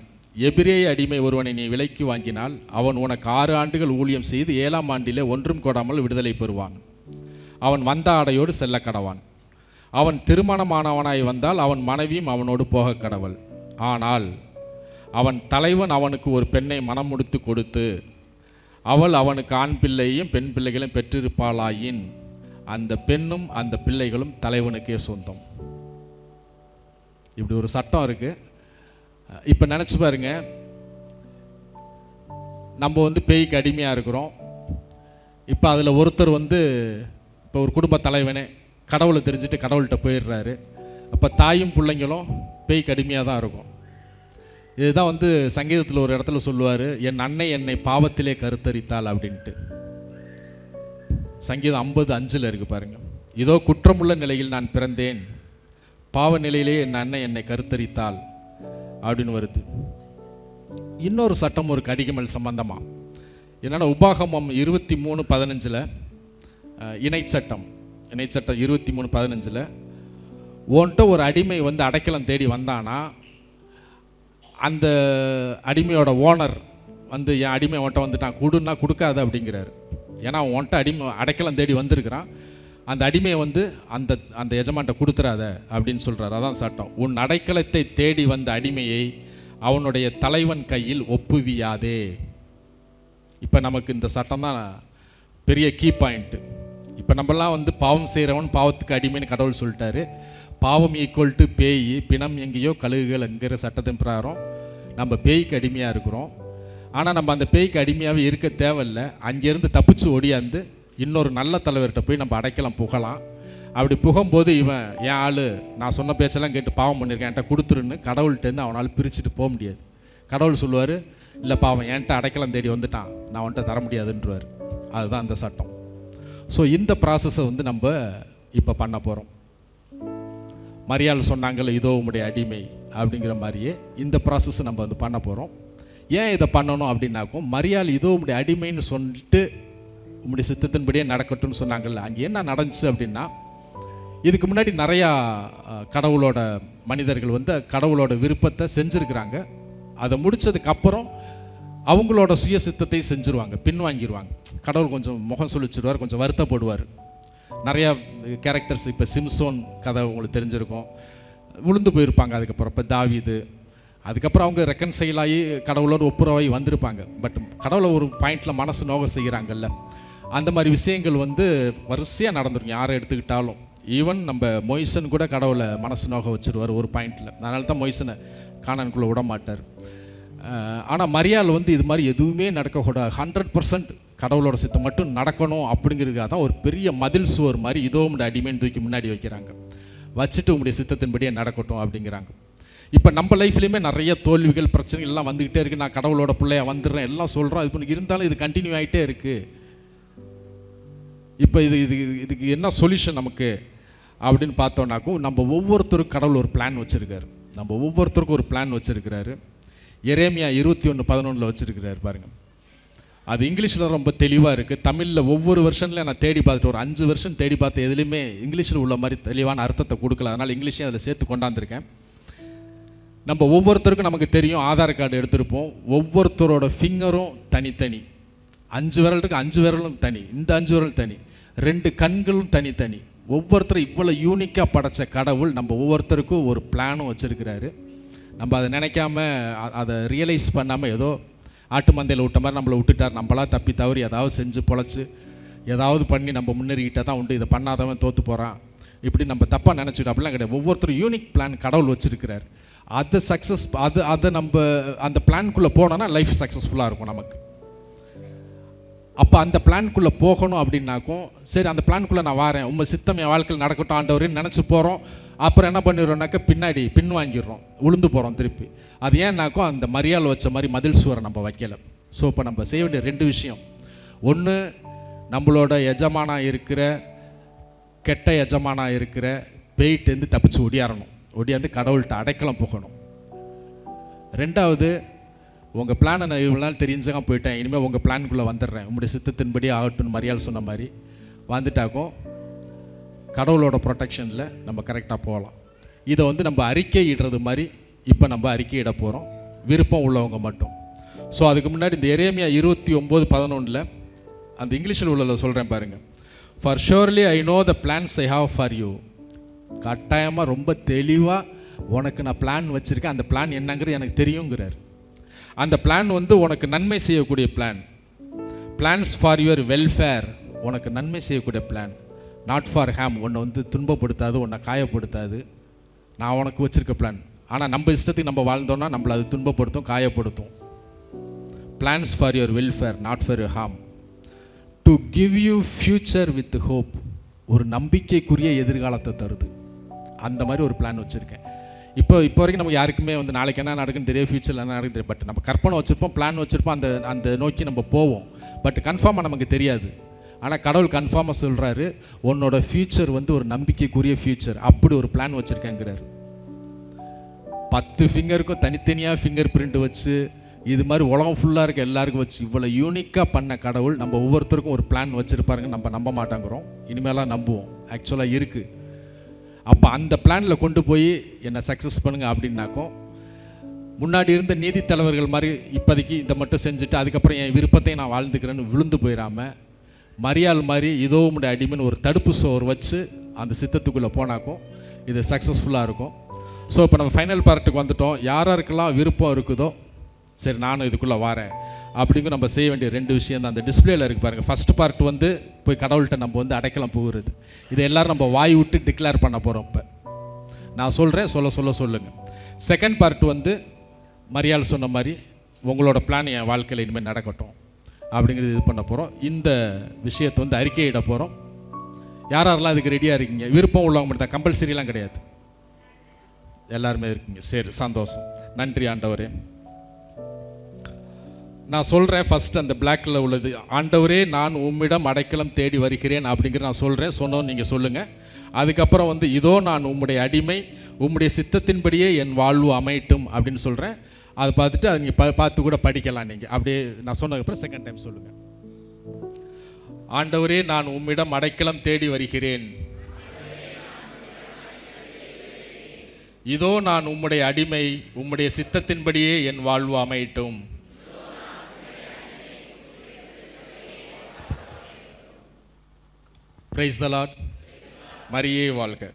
எபிரேய அடிமை ஒருவனை நீ விலைக்கு வாங்கினால் அவன் உனக்கு 6 ஆண்டுகள் ஊழியம் செய்து 7ஆம் ஆண்டிலே ஒன்றும் கொடாமல் விடுதலை பெறுவான். அவன் வந்த ஆடையோடு செல்ல கடவான். அவன் திருமணமானவனாய் வந்தால் அவன் மனைவியும் அவனோடு போக கடவள். ஆனால் அவன் தலைவன் அவனுக்கு ஒரு பெண்ணை மனம் முடித்து கொடுத்து அவள் அவனுக்கு ஆண் பிள்ளையும் பெண் பிள்ளைகளையும் பெற்றிருப்பாளாயின் அந்த பெண்ணும் அந்த பிள்ளைகளும் தலைவனுக்கே சொந்தம். இப்படி ஒரு சட்டம் இருக்குது. இப்போ நினச்சி பாருங்க, நம்ம பேய்க்கு அடிமையாக இருக்கிறோம். இப்போ அதில் ஒருத்தர் இப்போ ஒரு குடும்ப தலைவனே கடவுளை தெரிஞ்சுட்டு கடவுள்கிட்ட போயிடுறாரு. அப்போ தாயும் பிள்ளைங்களும் பேய்க்கு அடிமையாக தான் இருக்கும். இதுதான் சங்கீதத்தில் ஒரு இடத்துல சொல்லுவார், என் அன்னை என்னை பாவத்திலே கருத்தரித்தாள் அப்படின்ட்டு. சங்கீதம் 50:5 இருக்குது பாருங்க. இதோ குற்றமுள்ள நிலையில் நான் பிறந்தேன், பாவ நிலையிலே என் அன்னை என்னை கருத்தரித்தாள் அப்படின்னு வருது. இன்னொரு சட்டம் ஒரு கடிகமல் சம்பந்தமாக என்னென்னா, உபாகமம் 23:15 இணைச்சட்டம் 23:15 உன்கிட்ட ஒரு அடிமை அடைக்கலம் தேடி வந்தானா அந்த அடிமையோட ஓனர் என் அடிமை உன்ட்ட வந்துட்டான் கொடுன்னா கொடுக்காத அப்படிங்கிறாரு. ஏன்னா உன்ட்ட அடைக்கலம் தேடி வந்திருக்கிறான், அந்த அடிமையை அந்த அந்த எஜமான்ட்ட கொடுத்துறாத அப்படின்னு சொல்கிறார். அதான் சட்டம். உன் அடைக்கலத்தை தேடி வந்த அடிமையை அவனுடைய தலைவன் கையில் ஒப்புவியாதே. இப்போ நமக்கு இந்த சட்டம் தான் பெரிய கீ பாயிண்ட்டு. இப்போ நம்மலாம் பாவம் செய்கிறவன் பாவத்துக்கு அடிமைன்னு கடவுள் சொல்லிட்டாரு. பாவம் ஈக்குவல் டு பேய், பிணம் எங்கேயோ கழுகுகள் என்கிற சட்டத்தின் பிரகாரம் நம்ம பேய்க்கு அடிமையாக இருக்கிறோம். ஆனால் நம்ம அந்த பேய்க்கு அடிமையாகவே இருக்க தேவையில்லை. அங்கேருந்து தப்பிச்சு ஓடியாந்து இன்னொரு நல்ல தலைவர்கிட்ட போய் நம்ம அடைக்கலாம் புகலாம். அப்படி புகும்போது இவன் என் ஆள், நான் சொன்ன பேச்செல்லாம் கேட்டு பாவம் பண்ணியிருக்கேன், என்கிட்ட கொடுத்துருன்னு கடவுள்கிட்டேருந்து அவனால் பிரிச்சுட்டு போக முடியாது. கடவுள் சொல்லுவார், இல்லை பாவம் என்கிட்ட அடைக்கலம் தேடி வந்துட்டான், நான் அவன்கிட்ட தர முடியாதுன்றவார். அதுதான் அந்த சட்டம். ஸோ இந்த ப்ராசஸை நம்ம இப்போ பண்ண போகிறோம். மரியாள் சொன்னாங்கல்ல, இதோ உம்முடைய அடிமை அப்படிங்கிற மாதிரியே இந்த ப்ராசஸ் நம்ம பண்ண போகிறோம். ஏன் இதை பண்ணணும் அப்படின்னாக்கும், மரியாள் இதோ உம்முடைய அடிமைன்னு சொல்லிட்டு உம்முடைய சித்தத்தின்படியே நடக்கட்டும்னு சொன்னாங்கல்ல, அங்கே என்ன நடந்துச்சு அப்படின்னா, இதுக்கு முன்னாடி நிறையா கடவுளோட மனிதர்கள் கடவுளோட விருப்பத்தை செஞ்சுருக்கிறாங்க. அதை முடித்ததுக்கப்புறம் அவங்களோட சுய சித்தத்தை செஞ்சுருவாங்க, பின்வாங்கிடுவாங்க. கடவுள் கொஞ்சம் முகம் சொல்லிச்சிடுவார், கொஞ்சம் வருத்தப்படுவார். நிறையா கேரக்டர்ஸ், இப்போ சிம்சோன் கதை உங்களுக்கு தெரிஞ்சிருக்கும், விழுந்து போயிருப்பாங்க. அதுக்கப்புறம் இப்போ தாவீது, அதுக்கப்புறம் அவங்க ரெக்கன்சைல் ஆகி கடவுளோட ஒப்புரவாகி வந்திருப்பாங்க. பட் கடவுளை ஒரு பாயிண்டில் மனசு நோக செய்கிறாங்கல்ல, அந்த மாதிரி விஷயங்கள் வரிசையாக நடந்துருக்கும் யாரை எடுத்துக்கிட்டாலும். ஈவன் நம்ம மொய்சன் கூட கடவுளை மனசு நோக வச்சுருவார் ஒரு பாயிண்டில். அதனால தான் மொய்சனை கானானுக்குள்ளே விட மாட்டார். ஆனால் மரியாள் இது மாதிரி எதுவுமே நடக்கக்கூடாது, 100% கடவுளோட சித்தம் மட்டும் நடக்கணும் அப்படிங்கிறதுக்காக தான் ஒரு பெரிய மதில் சுவர் மாதிரி இதோ உங்களுடைய அடிமைன்னு தூக்கி முன்னாடி வைக்கிறாங்க. வச்சுட்டு உங்களுடைய சித்தத்தின்படியே நடக்கட்டும் அப்படிங்கிறாங்க. இப்போ நம்ம லைஃப்லேயுமே நிறைய தோல்விகள் பிரச்சனைகள் எல்லாம் வந்துக்கிட்டே இருக்குது. நான் கடவுளோட பிள்ளையா வந்துடுறேன் எல்லாம் சொல்கிறோம், இது பண்ணி இருந்தாலும் இது கண்டினியூ ஆகிட்டே இருக்குது. இப்போ இதுக்கு என்ன சொல்யூஷன் நமக்கு அப்படின்னு பார்த்தோன்னாக்கும், நம்ம ஒவ்வொருத்தருக்கும் கடவுள் ஒரு பிளான் வச்சுருக்காரு. நம்ம ஒவ்வொருத்தருக்கும் ஒரு பிளான் வச்சுருக்கிறாரு. எரேமியா 21:11 வச்சுருக்கிறாரு பாருங்கள். அது இங்கிலீஷில் ரொம்ப தெளிவாக இருக்குது. தமிழில் ஒவ்வொரு வருஷன்லையும் நான் தேடி பார்த்துட்டு ஒரு 5 வருஷம் தேடி பார்த்து எதுலேயுமே இங்கிலீஷில் உள்ள மாதிரி தெளிவான அர்த்தத்தை கொடுக்கல. அதனால் இங்கிலீஷையும் அதில் சேர்த்து கொண்டாந்துருக்கேன். நம்ம ஒவ்வொருத்தருக்கும் நமக்கு தெரியும், ஆதார் கார்டு எடுத்திருப்போம். ஒவ்வொருத்தரோட ஃபிங்கரும் தனித்தனி. 5 விரல் இருக்குது, 5 விரலும் தனி. இந்த 5 விரல் தனி, 2 கண்களும் தனித்தனி. ஒவ்வொருத்தரும் இவ்வளோ யூனிக்காக படைத்த கடவுள் நம்ம ஒவ்வொருத்தருக்கும் ஒரு பிளானும் வச்சுருக்கிறாரு. நம்ம அதை நினைக்காம அதை ரியலைஸ் பண்ணாமல் ஏதோ ஆட்டு மந்தையில் விட்ட மாதிரி நம்மளை விட்டுட்டார். நம்மளா தப்பி தவறி ஏதாவது செஞ்சு பொழைச்சி ஏதாவது பண்ணி நம்ம முன்னேறிக்கிட்டால் தான் உண்டு, இதை பண்ணாதவன் தோற்று போகிறான், இப்படி நம்ம தப்பாக நினச்சிட்டோம். அப்படிலாம் கிடையாது. ஒவ்வொருத்தரும் யூனிக் பிளான் கடவுள் வச்சுருக்கிறார். அதை நம்ம அந்த பிளான்குள்ளே போனோன்னா லைஃப் சக்ஸஸ்ஃபுல்லாக இருக்கும் நமக்கு. அப்போ அந்த பிளான்குள்ளே போகணும் அப்படின்னாக்கும், சரி அந்த பிளான்குள்ளே நான் வரேன், உங்கள் சித்தம் என் வாழ்க்கையில் நடக்கட்டும் ஆண்டவரேன்னு நினச்சி போகிறோம். அப்புறம் என்ன பண்ணிடுறோம்னாக்கா பின்னாடி பின்வாங்கிடுறோம், உளுந்து போகிறோம் திருப்பி. அது ஏன்னாக்கும் அந்த மரியாள் வச்ச மாதிரி மதில் சுவரை நம்ம வைக்கலை. ஸோ இப்போ நம்ம செய்ய வேண்டிய 2 விஷயம். ஒன்று, நம்மளோட எஜமானாக இருக்கிற கெட்ட எஜமானாக இருக்கிற பேய்ட்டேருந்து தப்பிச்சு ஒடியாந்து கடவுள்கிட்ட அடைக்கலம் போகணும். 2வது, உங்கள் பிளானை நான் இவ்வளோ நாள் தெரிஞ்சாக போயிட்டேன், இனிமேல் உங்கள் பிளானுக்குள்ளே வந்துடுறேன், உங்களுடைய சித்தத்தின்படி ஆகட்டும்னு மரியாள் சொன்ன மாதிரி வந்துட்டாக்கும் கடவுளோட ப்ரொடெக்ஷனில் நம்ம கரெக்டாக போகலாம். இதை வந்து நம்ம அறிக்கையிடுறது மாதிரி இப்போ நம்ம அறிக்கையிட போகிறோம், விருப்பம் உள்ளவங்க மட்டும். ஸோ அதுக்கு முன்னாடி இந்த எரேமியா 29:11 அந்த இங்கிலீஷில் உள்ளதை சொல்கிறேன் பாருங்கள். For surely I know the plans I have for you. கட்டாயமாக ரொம்ப தெளிவாக உனக்கு நான் பிளான் வச்சுருக்கேன், அந்த பிளான் என்னங்கிறது எனக்கு தெரியுங்கிறார். அந்த பிளான் வந்து உனக்கு நன்மை செய்யக்கூடிய plan. Plans for your welfare, உனக்கு நன்மை செய்யக்கூடிய பிளான். நாட் ஃபார் ஹாம், உன்னை வந்து துன்பப்படுத்தாது, உன்னை காயப்படுத்தாது. நான் உனக்கு வச்சுருக்க பிளான். ஆனால் நம்ம இஷ்டத்துக்கு நம்ம வாழ்ந்தோன்னா நம்மளை அது துன்பப்படுத்தும், காயப்படுத்தும். Plans for your welfare, not for your harm, to give you future with hope. ஒரு நம்பிக்கைக்குரிய எதிர்காலத்தை தருது. அந்த மாதிரி ஒரு பிளான் வச்சுருக்கேன். இப்போ வரைக்கும் நமக்கு யாருக்குமே வந்து நாளைக்கு என்ன நடக்குன்னு தெரியும், ஃப்யூச்சரில் என்ன நடக்குன்னு தெரியும். பட் நம்ம கற்பனை வச்சுருப்போம், பிளான் வச்சுருப்போம், அந்த நோக்கி நம்ம போவோம். பட் கன்ஃபார்மாக நமக்கு தெரியாது. ஆனால் கடவுள் கன்ஃபார்மாக சொல்கிறாரு, உன்னோட ஃப்யூச்சர் வந்து ஒரு நம்பிக்கைக்குரிய ஃப்யூச்சர். அப்படி ஒரு பிளான் வச்சுருக்கேங்கிறார். 10 ஃபிங்கருக்கும் தனித்தனியாக ஃபிங்கர் பிரிண்ட் வச்சு, இது மாதிரி உலகம் ஃபுல்லாக இருக்க எல்லாருக்கும் வச்சு இவ்வளோ யூனிக்காக பண்ண கடவுள் நம்ம ஒவ்வொருத்தருக்கும் ஒரு பிளான் வச்சுருப்பாருங்க. நம்ம நம்ப மாட்டாங்கிறோம், இனிமேலாம் நம்புவோம். ஆக்சுவலாக இருக்குது. அப்போ அந்த பிளானில் கொண்டு போய் என்னை சக்ஸஸ் பண்ணுங்க அப்படின்னாக்கோ, முன்னாடி இருந்த நீதி தலைவர்கள் மாதிரி இப்போதைக்கு இதை மட்டும் செஞ்சுட்டு அதுக்கப்புறம் என் விருப்பத்தை நான் வாழ்ந்துக்கிறேன்னு விழுந்து போயிடாமல், மரியாள் மாதிரி இதோ உடைய அடிமைன்னு ஒரு தடுப்பு சோறு வச்சு அந்த சித்தத்துக்குள்ளே போனாக்கும் இது சக்ஸஸ்ஃபுல்லாக இருக்கும். ஸோ இப்போ நம்ம ஃபைனல் பார்ட்டுக்கு வந்துட்டோம். யாராருக்கெல்லாம் விருப்பம் இருக்குதோ, சரி நானும் இதுக்குள்ளே வரேன் அப்படிங்கிற நம்ம செய்ய வேண்டிய 2 விஷயம் தான் அந்த டிஸ்பிளேயில் இருக்குது பாருங்கள். ஃபஸ்ட் பார்ட் வந்து போய் கடவுள்கிட்ட நம்ம வந்து அடைக்கலம் போகிறது. இதை எல்லோரும் நம்ம வாய் விட்டு டிக்ளேர் பண்ண போகிறோம். இப்போ நான் சொல்கிறேன், சொல்லுங்கள். செகண்ட் பார்ட் வந்து மரியாள் சொன்ன மாதிரி உங்களோட பிளான் என் வாழ்க்கையில் இனிமேல் நடக்கட்டும் அப்படிங்கிறது இது பண்ண போகிறோம். இந்த விஷயத்தை வந்து அறிக்கையிட போகிறோம். யாரெல்லாம் இதுக்கு ரெடியாக இருக்கீங்க? விருப்பம் உள்ளவங்க மட்டும் தான், கம்பல்சரிலாம் கிடையாது, எல்லாருமே இருக்கீங்க. சரி, சந்தோஷம். நன்றி ஆண்டவரே. நான் சொல்கிறேன். ஃபஸ்ட் அந்த பிளாக்கில் உள்ளது, ஆண்டவரே நான் உம்மிடம் அடைக்கலம் தேடி வருகிறேன் அப்படிங்கிற நான் சொல்கிறேன். சொன்னோன்னு நீங்கள் சொல்லுங்கள். அதுக்கப்புறம் வந்து இதோ நான் உம்முடைய அடிமை, உம்முடைய சித்தத்தின்படியே என் வாழ்வு அமையட்டும் அப்படின்னு சொல்கிறேன். அதை பார்த்துட்டு அதை நீங்கள் பார்த்து கூட படிக்கலாம். நீங்கள் அப்படியே நான் சொன்னதுக்கப்புறம் செகண்ட் டைம் சொல்லுங்கள். ஆண்டவரே நான் உம்மிடம் அடைக்கலம் தேடி வருகிறேன், இதோ நான் உம்முடைய அடிமை, உம்முடைய சித்தத்தின்படியே என் வாழ்வு அமையட்டும். Praise the Lord. மரியே வாழ்க.